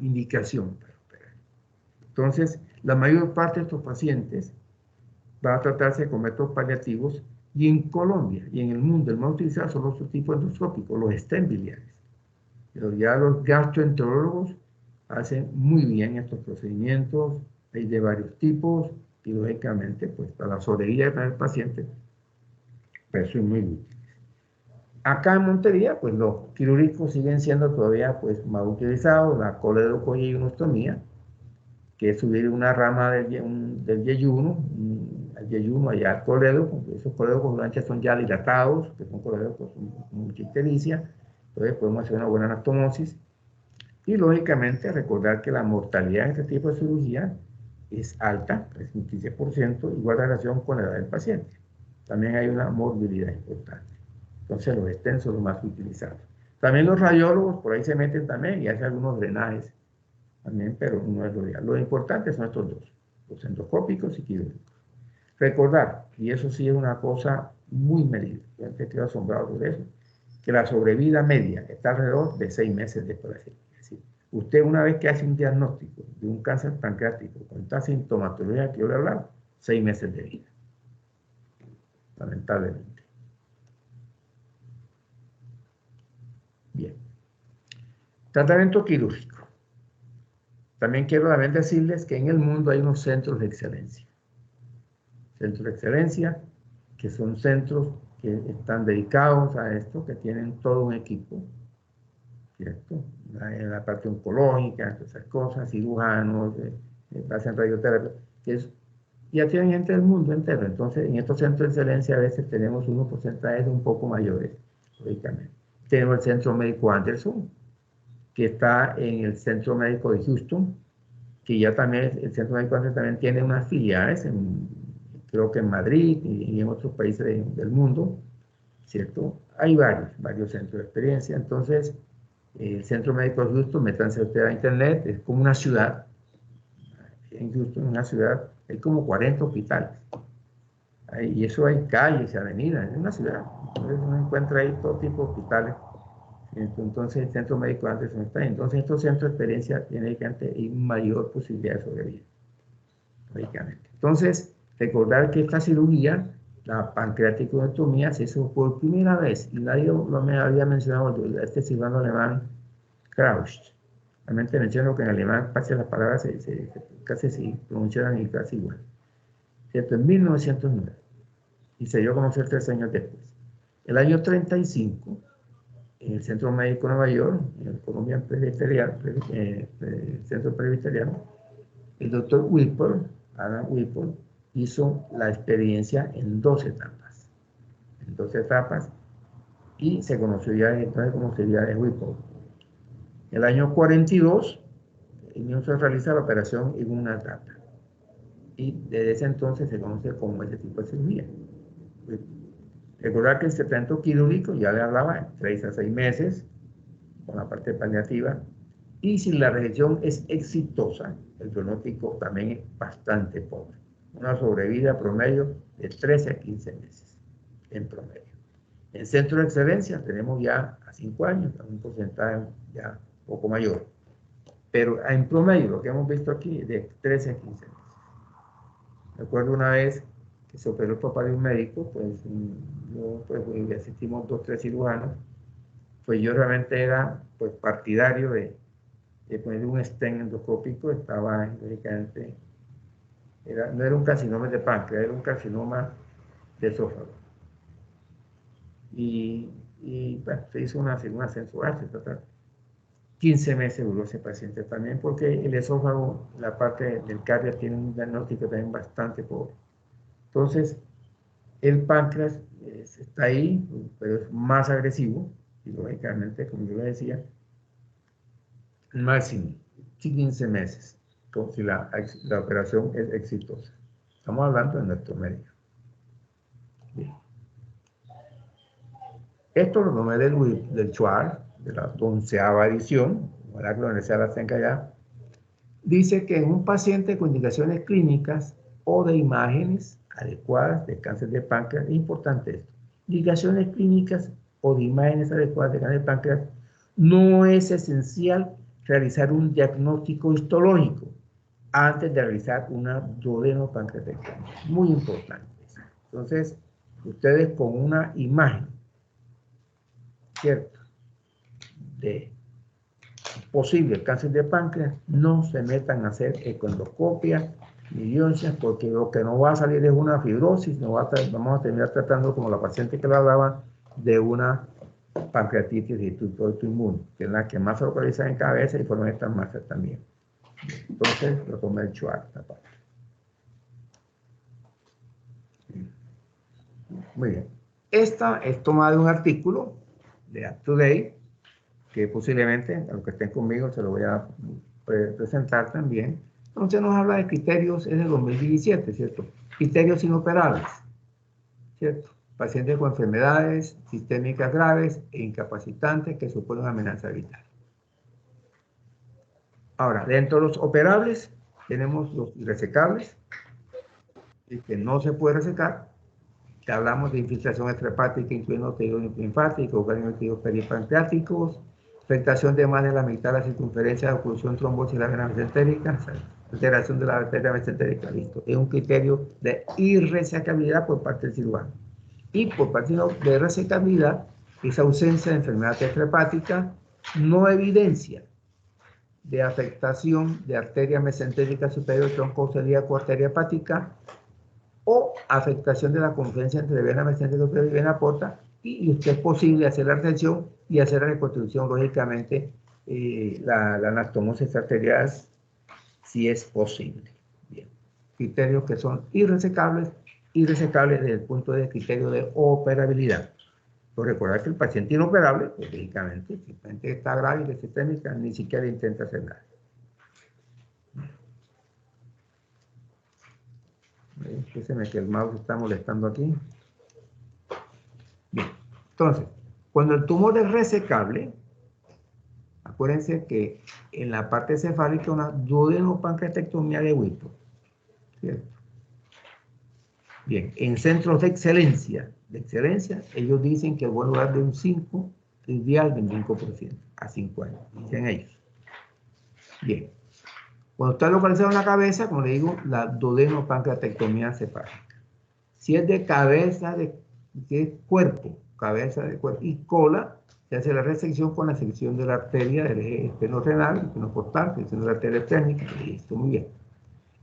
A: indicación para operar. Entonces, la mayor parte de estos pacientes va a tratarse con métodos paliativos y en Colombia y en el mundo el más utilizado son los tipos endoscópicos, los stent biliares. Pero ya los gastroenterólogos hacen muy bien estos procedimientos, hay de varios tipos y lógicamente pues para la sobrevida del paciente pues eso es muy útil. Acá en Montería pues los quirúrgicos siguen siendo todavía pues más utilizados, la coledocoyeyunostomía, que es subir una rama del yeyuno, al yeyuno allá al colédoco, esos colédocos durante son ya dilatados, que son colédocos con mucha ictericia, entonces podemos hacer una buena anastomosis. Y lógicamente recordar que la mortalidad en este tipo de cirugía es alta, es un 15%, igual relación con la edad del paciente. También hay una morbilidad importante. Entonces los stents son los más utilizados. También los radiólogos por ahí se meten también y hacen algunos drenajes también, pero no es lo ideal. Lo importante son estos dos, los endoscópicos y quirúrgicos. Recordar, y eso sí es una cosa muy medida, yo antes estoy asombrado por eso, que la sobrevida media está alrededor de 6 meses después de la cirugía. Es decir, usted una vez que hace un diagnóstico de un cáncer pancreático con esta sintomatología que yo le he hablado, 6 meses de vida. Lamentablemente. Bien. Tratamiento quirúrgico. También quiero también decirles que en el mundo hay unos centros de excelencia. Centros de excelencia, que son centros que están dedicados a esto, que tienen todo un equipo, ¿cierto? En la parte oncológica, esas cosas, cirujanos, hacen radioterapia, que ya tienen gente del mundo entero. Entonces, en estos centros de excelencia a veces tenemos unos porcentajes un poco mayores, lógicamente. Tenemos el Centro Médico Anderson, que está en el Centro Médico de Houston, que ya también, el Centro Médico Anderson también tiene unas filiales, creo que en Madrid y en otros países del mundo, ¿cierto? Hay varios centros de experiencia. Entonces, el Centro Médico de Houston, métanse usted a internet, es como una ciudad. En Houston, una ciudad, hay como 40 hospitales. Y eso hay calles y avenidas, es una ciudad. Entonces uno encuentra ahí todo tipo de hospitales. Entonces el Centro Médico Anderson está ahí. Entonces estos centros de experiencia tienen mayor posibilidad de sobrevivir. Entonces, recordar que esta cirugía, la pancreaticotomía, se hizo por primera vez, y nadie lo me había mencionado, este cirujano alemán, Krauss. Realmente menciono que en alemán casi las palabras casi se pronuncian y casi igual. ¿Cierto? En 1909. Y se dio a conocer 3 años después. El año 35, en el Centro Médico de Nueva York, en el Columbia Centro Presbiteriano, el doctor Whipple, Adam Whipple, hizo la experiencia en 2 etapas. En 2 etapas, y se conoció ya entonces como sería de Whipple. El año 42, se realiza la operación en una etapa. Y desde ese entonces se conoce como ese tipo de cirugía. Recordar que el tratamiento quirúrgico, ya le hablaba, 3 a 6 meses, con la parte paliativa, y si la resección es exitosa, el pronóstico también es bastante pobre. Una sobrevida promedio de 13 a 15 meses, en promedio. En centro de excelencia tenemos ya a 5 años, un porcentaje ya poco mayor. Pero en promedio, lo que hemos visto aquí, de 13 a 15 meses. Recuerdo una vez que se operó el papá de un médico, pues asistimos 2 o 3 cirujanos, pues yo realmente era pues partidario de poner un stent endoscópico, estaba lógicamente, no era un carcinoma de páncreas, era un carcinoma de esófago. Y bueno, se hizo una censurarse total. 15 meses duró ese paciente también, porque el esófago, la parte del cardio, tiene un diagnóstico también bastante pobre. Entonces, el páncreas está ahí, pero es más agresivo, y lógicamente, como yo le decía, máximo 15 meses, como si la operación es exitosa. Estamos hablando de nuestro médico. Bien. Esto lo tomé del Schwartz, de la 11ª edición, ojalá que la universidad la tenga ya. Dice que en un paciente con indicaciones clínicas o de imágenes adecuadas de cáncer de páncreas, es importante esto, indicaciones clínicas o de imágenes adecuadas de cáncer de páncreas, no es esencial realizar un diagnóstico histológico antes de realizar una duodenopancreatectomía. Muy importante. Entonces, ustedes con una imagen, ¿cierto?, de posible cáncer de páncreas, no se metan a hacer ecoendoscopia ni biopsias, porque lo que no va a salir es una fibrosis, vamos a terminar tratando, como la paciente que le hablaba, de una pancreatitis de tipo autoinmune, que es la que más se localiza en cabeza y forma estas masas también. Entonces, lo tomé el Schwartz. Muy bien. Esta es tomada de un artículo de UpToDate, que posiblemente, a los que estén conmigo, se lo voy a presentar también. Entonces nos habla de criterios en el 2017, ¿cierto? Criterios inoperables, ¿cierto? Pacientes con enfermedades sistémicas graves e incapacitantes que suponen amenaza vital. Ahora, dentro de los operables, tenemos los irresecables, y que no se puede resecar. Que hablamos de infiltración extrahepática, incluyendo tejidos linfáticos, ganglios peripancreáticos, afectación de más de la mitad de la circunferencia de oclusión trombosis de la vena mesentérica, alteración de la arteria mesentérica, listo. Es un criterio de irresecabilidad por parte del cirujano. Y por parte de resecabilidad, esa ausencia de enfermedad extrahepática, no evidencia de afectación de arteria mesentérica superior, tronco celíaco, arteria hepática, o afectación de la confluencia entre vena mesentérica superior y vena porta, y usted es posible hacer la resección y hacer la reconstrucción, lógicamente, la anastomosis arterial, si es posible. Bien. Criterios que son irresecables desde el punto de criterio de operabilidad. Pero recordar que el paciente inoperable, pues lógicamente, si el paciente está grave y de sistémica, ni siquiera intenta hacer nada. Fíjense que el mouse está molestando aquí. Bien, entonces, cuando el tumor es resecable, acuérdense que en la parte cefálica una duodenopancreatectomía de Whipple, ¿cierto? Bien, en centros de excelencia, ellos dicen que va a durar de un 5, ideal del 25%, a 5 años, dicen ellos. Bien, cuando está localizado en la cabeza, como le digo, la duodenopancreatectomía cefálica. Si es de cabeza, si es cuerpo, cabeza de cuerpo y cola, se hace la resección con la sección de la arteria del eje estenorenal, estenoportal, sección de la arteria esténica, listo, muy bien.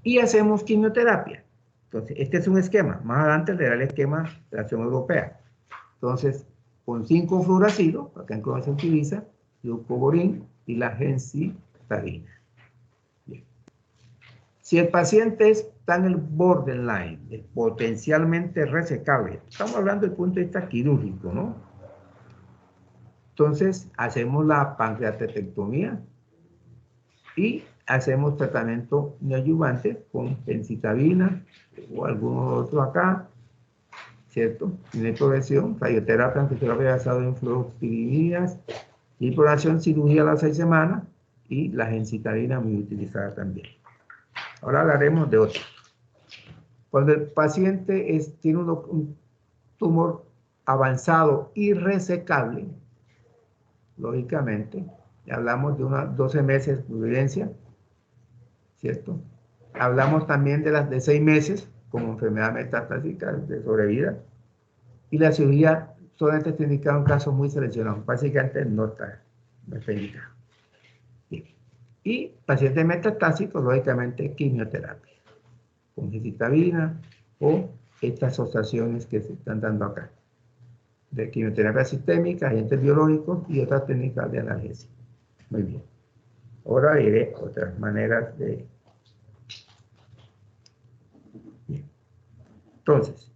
A: Y hacemos quimioterapia. Entonces, este es un esquema. Más adelante le daré el esquema de la Acción Europea. Entonces, con 5-fluoracilo, acá en Colombia se utiliza, leucovorin y la gencitabina. Bien. Si el paciente está en el borderline, potencialmente resecable, estamos hablando desde el punto de vista quirúrgico, ¿no? Entonces, hacemos la pancreatectomía y hacemos tratamiento neoadyuvante con gencitabina o alguno otro acá, ¿cierto? Tiene progresión, radioterapia, anticoagulante basado en fluoxetinidas, y progresión cirugía a las 6 semanas y la gencitabina muy utilizada también. Ahora hablaremos de otros. Cuando el paciente tiene un tumor avanzado y resecable, lógicamente, hablamos de unos 12 meses de evidencia, ¿cierto? Hablamos también de las de 6 meses, como enfermedad metastásica de sobrevida, y la cirugía solamente está indicada en casos muy seleccionados, básicamente no está indicado. Y pacientes metastásicos, lógicamente, quimioterapia, con gencitabina o estas asociaciones que se están dando acá, de quimioterapia sistémica, agentes biológicos y otras técnicas de analgesia. Muy bien. Ahora diré otras maneras de... Bien. Entonces,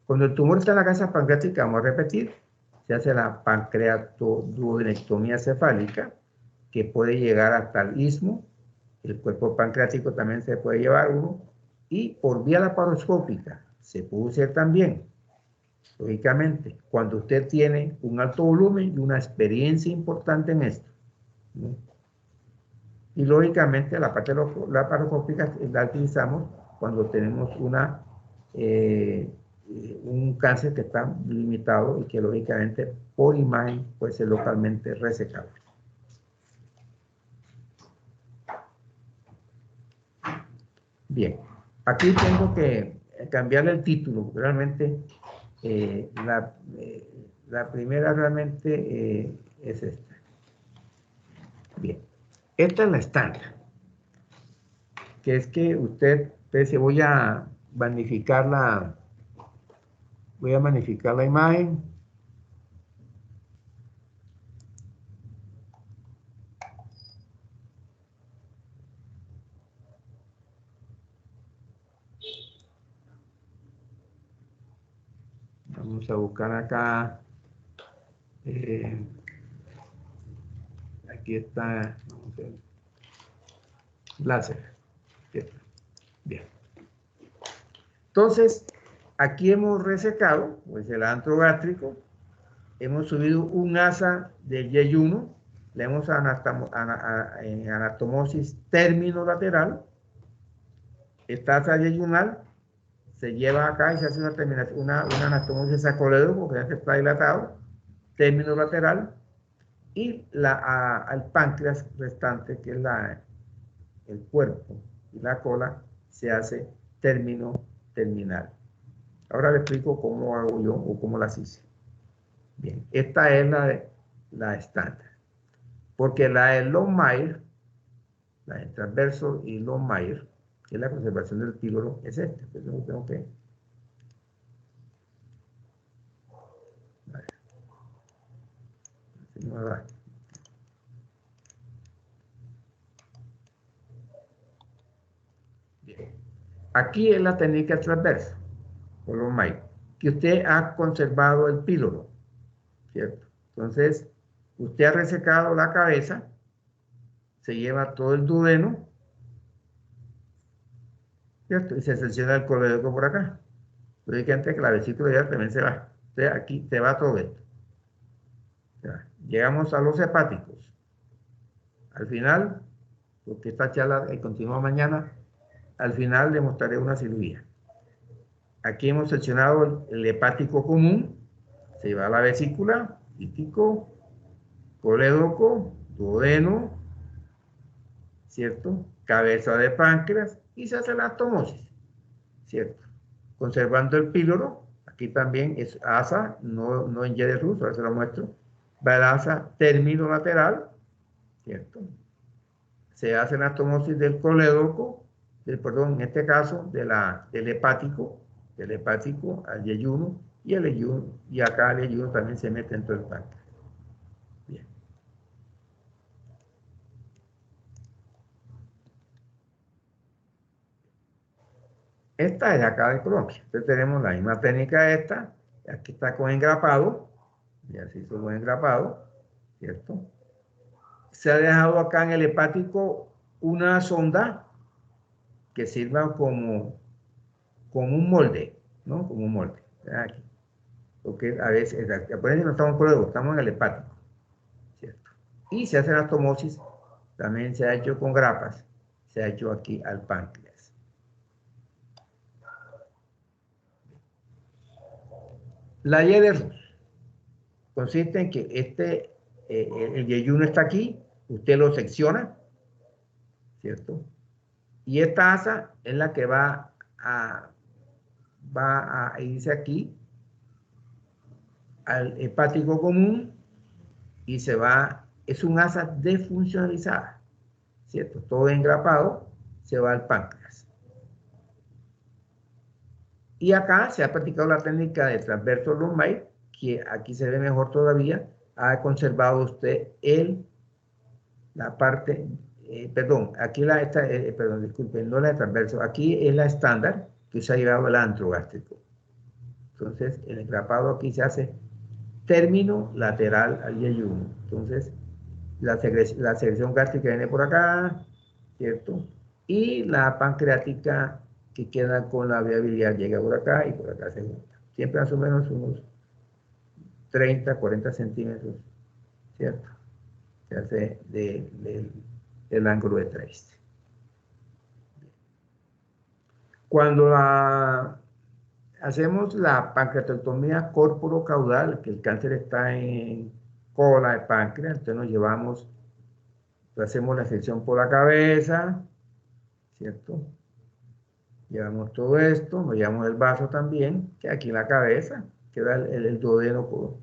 A: cuando el tumor está en la casa pancreática, vamos a repetir, se hace la pancreatoduodenectomía cefálica, que puede llegar hasta el istmo, el cuerpo pancreático también se puede llevar uno, y por vía laparoscópica se puede hacer también, lógicamente, cuando usted tiene un alto volumen y una experiencia importante en esto, ¿no? Y lógicamente la parte laparoscópica la utilizamos cuando tenemos un cáncer que está limitado y que lógicamente por imagen puede ser localmente resecable. Bien, aquí tengo que cambiarle el título, realmente la primera realmente es esta. Bien, esta es la estándar, que es que usted, voy a magnificar la imagen. Vamos a buscar acá. Aquí está. Vamos a ver. Láser. Bien. Entonces, aquí hemos resecado, pues el antro gástrico, hemos subido un asa del Y1, le hemos en anastomosis término lateral, esta asa yeyunal se lleva acá y se hace una anastomosis sacoledo porque ya está dilatado, término lateral, y al páncreas restante, que es el cuerpo y la cola, se hace término terminal. Ahora le explico cómo hago yo o cómo las hice. Bien, esta es la estándar. Porque la de Lohmeyer, la de transverso y Lohmeyer, que es la conservación del píloro, es esta. Entonces tengo que... Bien. Aquí es la técnica transversa, o Lohmeyer, que usted ha conservado el píloro. ¿cierto? Entonces, usted ha resecado la cabeza, se lleva todo el duodeno, ¿cierto? Y se secciona el colédoco por acá. Yo dije antes que la vesícula ya también se va. Entonces, aquí se va todo esto. Ya. Llegamos a los hepáticos. Al final, porque esta charla continúa mañana, al final le mostraré una cirugía. Aquí hemos seccionado el hepático común, se va a la vesícula, lítico, colédoco, duodeno, ¿cierto? Cabeza de páncreas y se hace la astomosis, ¿cierto? Conservando el píloro, aquí también es asa, no en Y de ruso, ahora se lo muestro, va el asa término lateral, ¿cierto? Se hace la astomosis del colédoco, perdón, en este caso del hepático al yeyuno, y el yeyuno, y acá el yeyuno también se mete dentro del páncreas. Bien. Esta es acá de Colombia. Entonces tenemos la misma técnica esta, aquí está con engrapado, y así hizo con engrapado, ¿cierto? Se ha dejado acá en el hepático una sonda que sirva como un molde, ¿no? Como un molde. Aquí. Porque a veces, por eso no estamos en colédoco, estamos en el hepático, ¿cierto? Y se hace la astomosis, también se ha hecho con grapas, se ha hecho aquí al páncreas. La Y de Rus consiste en que el yeyuno está aquí, usted lo secciona, ¿cierto? Y esta asa es la que va a irse aquí al hepático común y se va, es un asa defuncionalizada, ¿cierto? Todo engrapado se va al páncreas. Y acá se ha practicado la técnica de transverso lumbar, que aquí se ve mejor todavía. Ha conservado usted la parte, perdón, aquí perdón, disculpen, no la de transverso, aquí es la estándar que se ha llevado el antro gástrico. Entonces, el engrapado aquí se hace término lateral al yeyuno. Entonces, la secreción gástrica viene por acá, ¿cierto? Y la pancreática que queda con la viabilidad llega por acá y por acá se junta. Siempre más o menos unos 30, 40 centímetros, ¿cierto? Se hace del ángulo de traste. Cuando hacemos la pancreatectomía corporocaudal, que el cáncer está en cola de páncreas, entonces nos llevamos, hacemos la sección por la cabeza, ¿cierto? Llevamos todo esto, nos llevamos el vaso también, que aquí en la cabeza queda el duodeno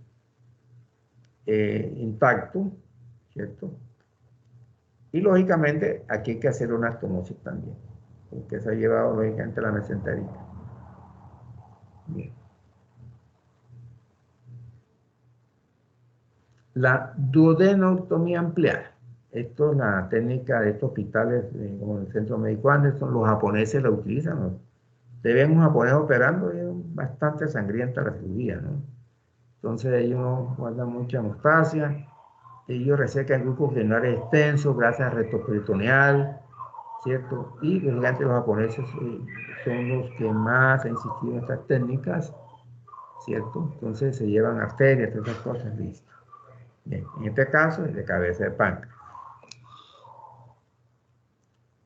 A: intacto, ¿cierto? Y lógicamente aquí hay que hacer una astomosis también, porque se ha llevado lógicamente la mesenterita. Bien. La duodenectomía ampliada. Esto es la técnica de estos hospitales, como el Centro Médico Anderson, los japoneses la utilizan, ¿no? Se ven un japonés operando y es bastante sangrienta la cirugía, ¿no? Entonces ellos guardan mucha hemostasia, ellos resecan grupos renales extensos, grasa rectoperitoneal, ¿cierto? Y lógicamente los japoneses son los que más han insistido en estas técnicas, ¿cierto? Entonces se llevan arterias, todas esas cosas, listo. Bien, en este caso es de cabeza de páncreas.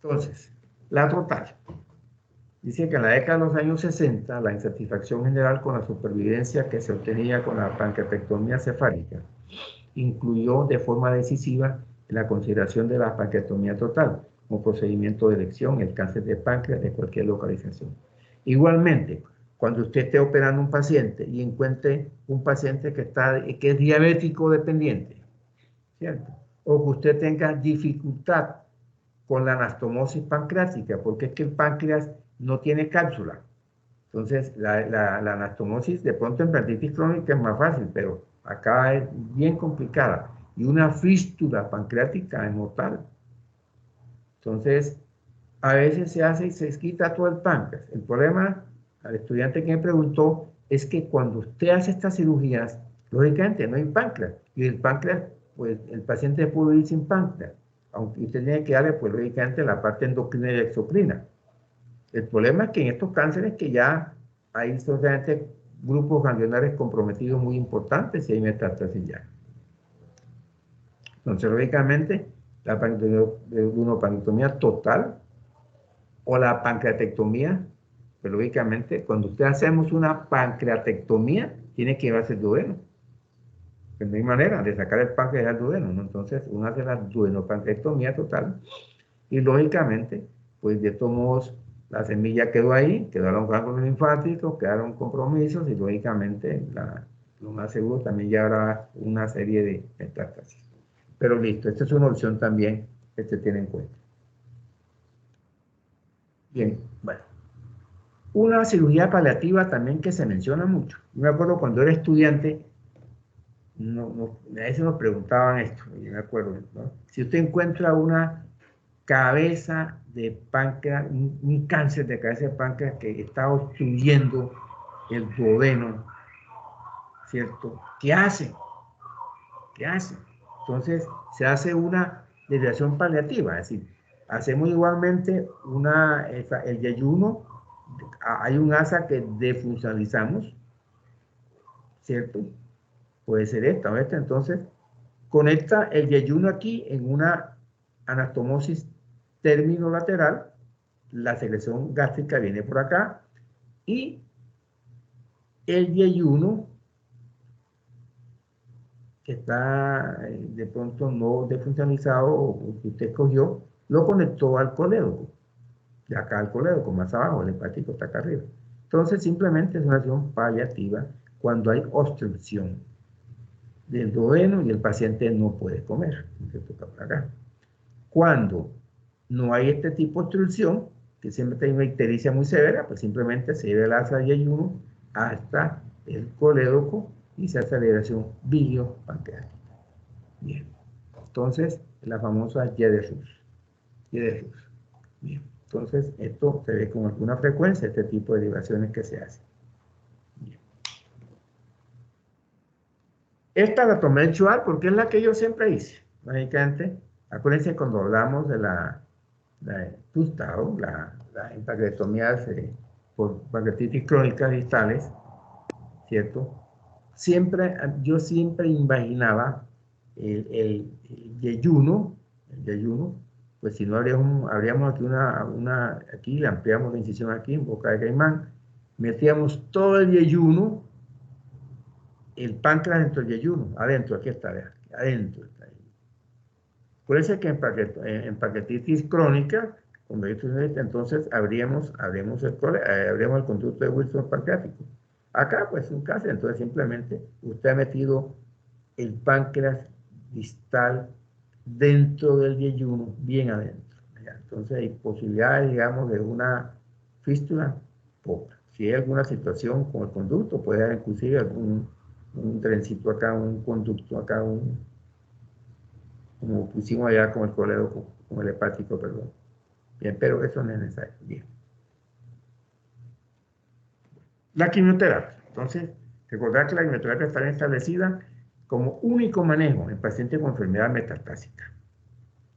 A: Entonces, la total. Dice que en la década de los años 60, la insatisfacción general con la supervivencia que se obtenía con la pancreatectomía cefálica incluyó de forma decisiva la consideración de la pancreatomía total como procedimiento de elección en el cáncer de páncreas de cualquier localización. Igualmente, cuando usted esté operando un paciente y encuentre un paciente que es diabético dependiente, ¿cierto? O que usted tenga dificultad con la anastomosis pancreática, porque es que el páncreas no tiene cápsula. Entonces, la anastomosis de pronto en pancreatitis crónica es más fácil, pero acá es bien complicada. Y una fístula pancreática es mortal. Entonces, a veces se hace y se quita todo el páncreas. El problema, al estudiante que me preguntó, es que cuando usted hace estas cirugías, Lógicamente, no hay páncreas. Y el páncreas, pues el paciente puede ir sin páncreas, aunque usted tiene que darle, pues lógicamente, la parte endocrina y exocrina. El problema es que en estos cánceres que ya hay solamente grupos ganglionares comprometidos muy importantes y hay metástasis ya. Entonces, lógicamente, la pancreatectomía total o la pancreatectomía, pues lógicamente, cuando usted hacemos una pancreatectomía, tiene que llevarse el duodeno. Pues no hay manera de sacar el páncreas del duodeno, ¿no? Entonces, uno hace la duodenopancreatectomía total y lógicamente, pues de todos modos, la semilla quedó ahí, quedaron ganglios linfáticos, quedaron compromisos y lógicamente lo más seguro también ya habrá una serie de metástasis. Pero listo, esta es una opción también que se tiene en cuenta. Bien, bueno. Una cirugía paliativa también que se menciona mucho. Yo me acuerdo cuando era estudiante, a veces nos preguntaban esto, yo me acuerdo, ¿no? Si usted encuentra una cabeza de páncreas, un cáncer de cabeza de páncreas que está obstruyendo el duodeno, ¿cierto? ¿Qué hace? ¿Qué hace? Entonces, se hace una desviación paliativa, es decir, hacemos igualmente el yeyuno, hay un asa que defuncionalizamos, ¿cierto? Puede ser esta o esta, entonces, conecta el yeyuno aquí en una anastomosis terminolateral, la secreción gástrica viene por acá y el yeyuno que está de pronto no defuncionalizado o que usted cogió, lo conectó al colédoco, de acá al colédoco, más abajo, el hepático está acá arriba. Entonces simplemente es una acción paliativa cuando hay obstrucción del duodeno y el paciente no puede comer, se toca por acá. Cuando no hay este tipo de obstrucción, que siempre tiene una ictericia muy severa, pues simplemente se lleva el asa de yeyuno hasta el colédoco y se hace la liberación biliopancreática. Bien. Entonces, la famosa Y de Rus. Bien. Entonces, esto se ve con alguna frecuencia, este tipo de liberaciones que se hacen. Bien. Esta la tomé en Chuar porque es la que yo siempre hice. Básicamente, acuérdense cuando hablamos de la Tustao, la pancreatomía por pancreatitis crónica distales, ¿cierto? Yo siempre imaginaba el yeyuno, pues si no habríamos aquí aquí le ampliamos la incisión aquí en boca de caimán, metíamos todo el yeyuno, el páncreas dentro del yeyuno, adentro, aquí está, adentro está ahí. Puede ser que en pancreatitis crónica, cuando entonces abrimos el conducto de Wilson pancreático. Acá, pues, un caso, entonces simplemente usted ha metido el páncreas distal dentro del yeyuno, bien adentro. ¿Ya? Entonces hay posibilidades, digamos, de una fístula, poca. Si hay alguna situación con el conducto, puede haber inclusive un trencito acá, un conducto acá, como pusimos allá con el colédoco, con el hepático, perdón. Bien, pero eso no es necesario. Bien. La quimioterapia. Entonces, recordar que la quimioterapia está establecida como único manejo en pacientes con enfermedad metastásica.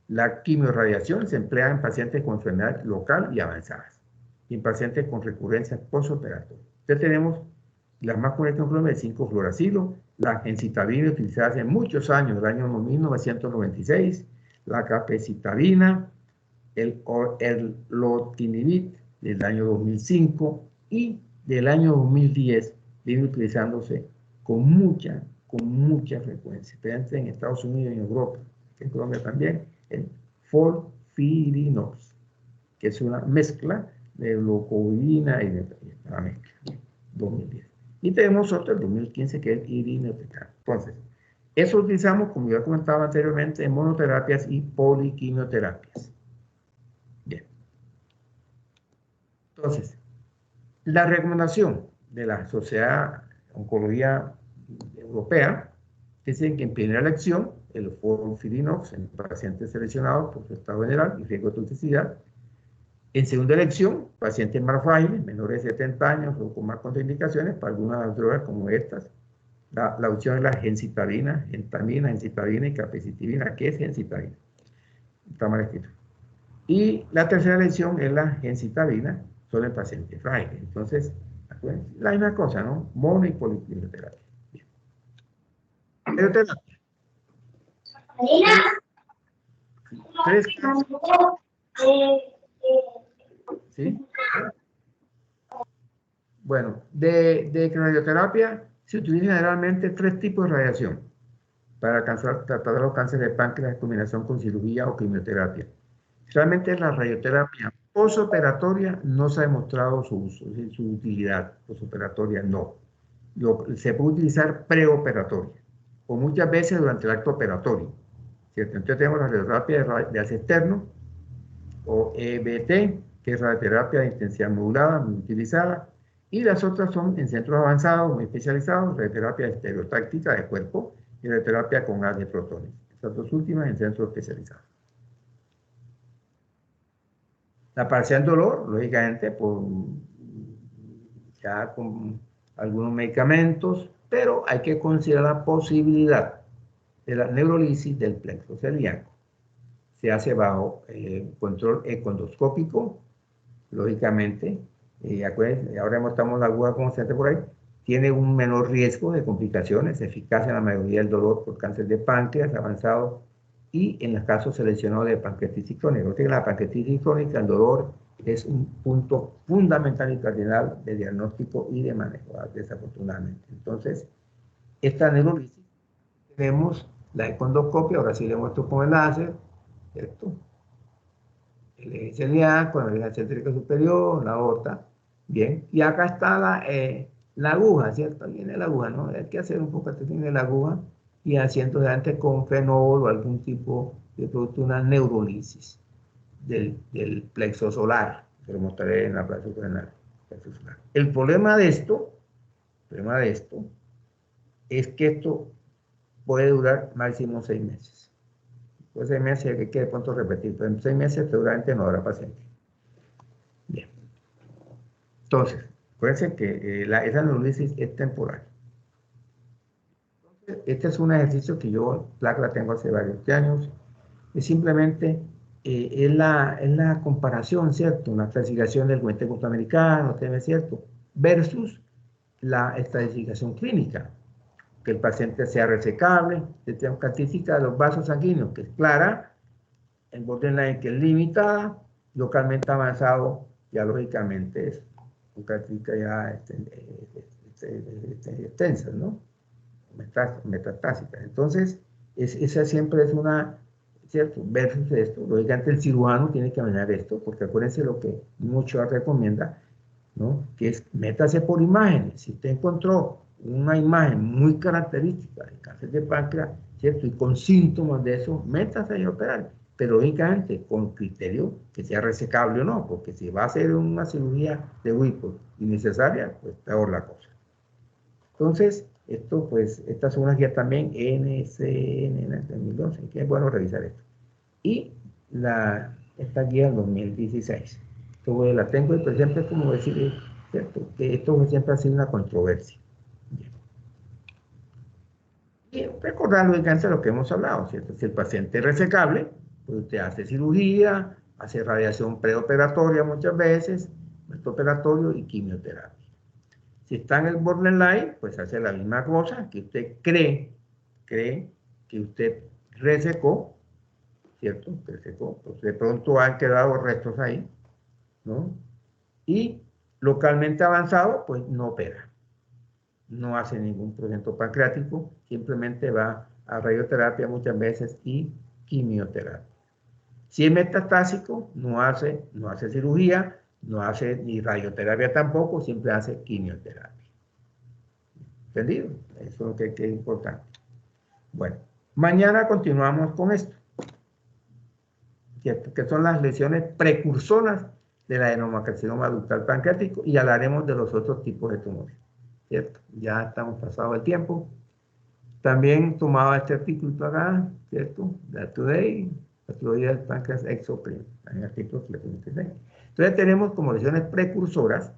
A: La quimiorradiación se emplea en pacientes con enfermedad local y avanzadas y en pacientes con recurrencias postoperatoria. Entonces tenemos las más comunes del 5-fluoracilo, la gencitabina utilizada hace muchos años, el año 1996, la capecitabina, el lotinibit del año 2005 y del año 2010 viene utilizándose con mucha frecuencia, especialmente en Estados Unidos y en Europa, en Colombia también, el FOLFIRINOX, que es una mezcla de glucosidina y de la mezcla, 2010. Y tenemos otro, el 2015, que es irinotecan. Entonces, eso utilizamos, como ya comentaba anteriormente, en monoterapias y poliquimioterapias. Bien. Entonces, la recomendación de la Sociedad de Oncología Europea dice que en primera elección el FOLFIRINOX en pacientes seleccionados por su estado general y riesgo de toxicidad. En segunda elección, pacientes más frágiles, menores de 70 años o con más contraindicaciones para algunas drogas como estas, La opción es la gencitabina, gentamina, gencitabina y capecitabina. ¿Qué es gencitabina? Está mal escrito. Y la tercera elección es la gencitabina, solo en pacientes frágiles. Entonces, la misma cosa, ¿no? Mono y polipinoterapia. Bien. Radioterapia. Tres casos. ¿Sí? Bueno, de radioterapia se utilizan generalmente 3 tipos de radiación para tratar los cánceres de páncreas en combinación con cirugía o quimioterapia. Realmente la radioterapia postoperatoria no se ha demostrado su uso, su utilidad postoperatoria no. Se puede utilizar preoperatoria o muchas veces durante el acto operatorio, ¿cierto? Entonces tenemos la radioterapia de gas externo o EBT, que es radioterapia de intensidad modulada, muy utilizada, y las otras son en centros avanzados, muy especializados, radioterapia estereotáctica de cuerpo y radioterapia con gas de protones. Estas dos últimas en centros especializados. La parcial dolor, lógicamente, ya con algunos medicamentos, pero hay que considerar la posibilidad de la neurolisis del plexo celíaco. Se hace bajo control econdoscópico, lógicamente. Acuérdense, ahora mostramos la aguja constante por ahí. Tiene un menor riesgo de complicaciones, eficaz en la mayoría del dolor por cáncer de páncreas avanzado y en los casos seleccionados de pancreatitis crónica. En la pancreatitis crónica el dolor es un punto fundamental y cardinal de diagnóstico y de manejo, desafortunadamente. Entonces, esta neurolisis, tenemos la econdoscopia, ahora sí le muestro con el láser, ¿cierto? El eje celíaco, la vejiga céntrica superior, la aorta, bien, y acá está la aguja, ¿cierto? Viene la aguja, ¿no? Hay que hacer un poco de atención de la aguja y haciendo antes con fenol o algún tipo de producto, una neurolisis del plexo solar, que lo mostraré en la plexo solar. El problema de esto es que esto puede durar máximo 6 meses. Pues 6 meses hay que de pronto repetir, pero en 6 meses seguramente no habrá paciente. Bien. Entonces, acuérdense que esa neurolisis es temporal. Entonces, este es un ejercicio que yo, la tengo hace varios años. Es simplemente, es la comparación, ¿cierto? Una clasificación del Comité Americano, ¿cierto? Versus la estadificación clínica. Que el paciente sea resecable, que tenga característica de los vasos sanguíneos, que es clara, el borderline que es limitada, localmente avanzado, ya lógicamente es una característica ya extensa, ¿no? Metastásica. Entonces, esa siempre es una, ¿cierto? Versus esto, lógicamente el cirujano tiene que manejar esto, porque acuérdense lo que mucho recomienda, ¿no? Que es métase por imágenes. Si usted encontró una imagen muy característica del cáncer de páncreas, ¿cierto? Y con síntomas de eso, métase y operar. Pero lógicamente con criterio que sea resecable o no, porque si va a hacer una cirugía de Whipple innecesaria, pues peor la cosa. Entonces, esto, pues, esta es una guía también NSN 2012, que es bueno revisar esto. Y esta guía 2016. Entonces, la tengo y pues siempre como decir, ¿cierto? Que esto siempre ha sido una controversia. Y recordar lógicamente lo que hemos hablado, ¿cierto? Si el paciente es resecable, pues usted hace cirugía, hace radiación preoperatoria muchas veces, postoperatorio y quimioterapia. Si está en el borderline, pues hace la misma cosa, que usted cree que usted resecó, ¿cierto? Resecó, pues de pronto han quedado restos ahí, ¿no? Y localmente avanzado, pues no opera. No hace ningún procedimiento pancreático, simplemente va a radioterapia muchas veces y quimioterapia. Si es metastásico, no hace cirugía, no hace ni radioterapia tampoco, siempre hace quimioterapia. ¿Entendido? Eso es lo que es importante. Bueno, mañana continuamos con esto, ¿cierto? Que son las lesiones precursoras de la adenocarcinoma ductal pancreático y hablaremos de los otros tipos de tumores, ¿cierto? Ya estamos pasado el tiempo. También tomaba este artículo acá, ¿cierto? De Today, patología del páncreas exocrino, en el artículo que le comenté. Entonces tenemos como lesiones precursoras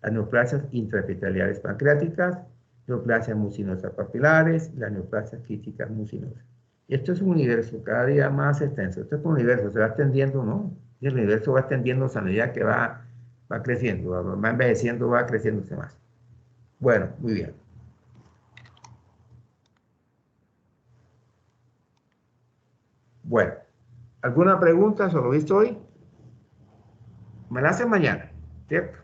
A: las neoplasias intraepiteliales pancreáticas, neoplasias mucinosas papilares, las neoplasias quísticas mucinosas. Y esto es un universo cada día más extenso. Esto es un universo, se va extendiendo, ¿no? Y el universo va extendiéndose a medida que va creciendo, va envejeciendo, va creciéndose más. Bueno, muy bien. Bueno, ¿alguna pregunta sobre lo visto hoy? Me la hacen mañana, ¿cierto?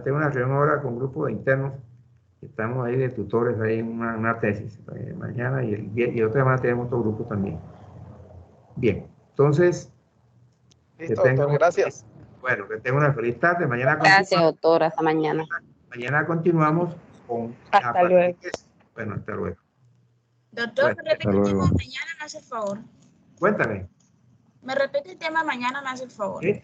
A: Tengo una reunión ahora con un grupo de internos. Estamos ahí de tutores ahí en una tesis. Mañana y otra semana tenemos otro grupo también. Bien, entonces...
D: Listo, doctor, gracias.
A: Bueno, que tenga una feliz tarde. Mañana
E: Gracias, doctor. Hasta mañana.
A: Mañana continuamos con...
E: Hasta luego.
A: Bueno, hasta luego.
C: Doctor,
A: Bueno,
C: ¿me repite el tema mañana? Me hace el favor.
A: Cuéntame.
C: ¿Me repite el tema mañana? Me hace el favor.
A: Este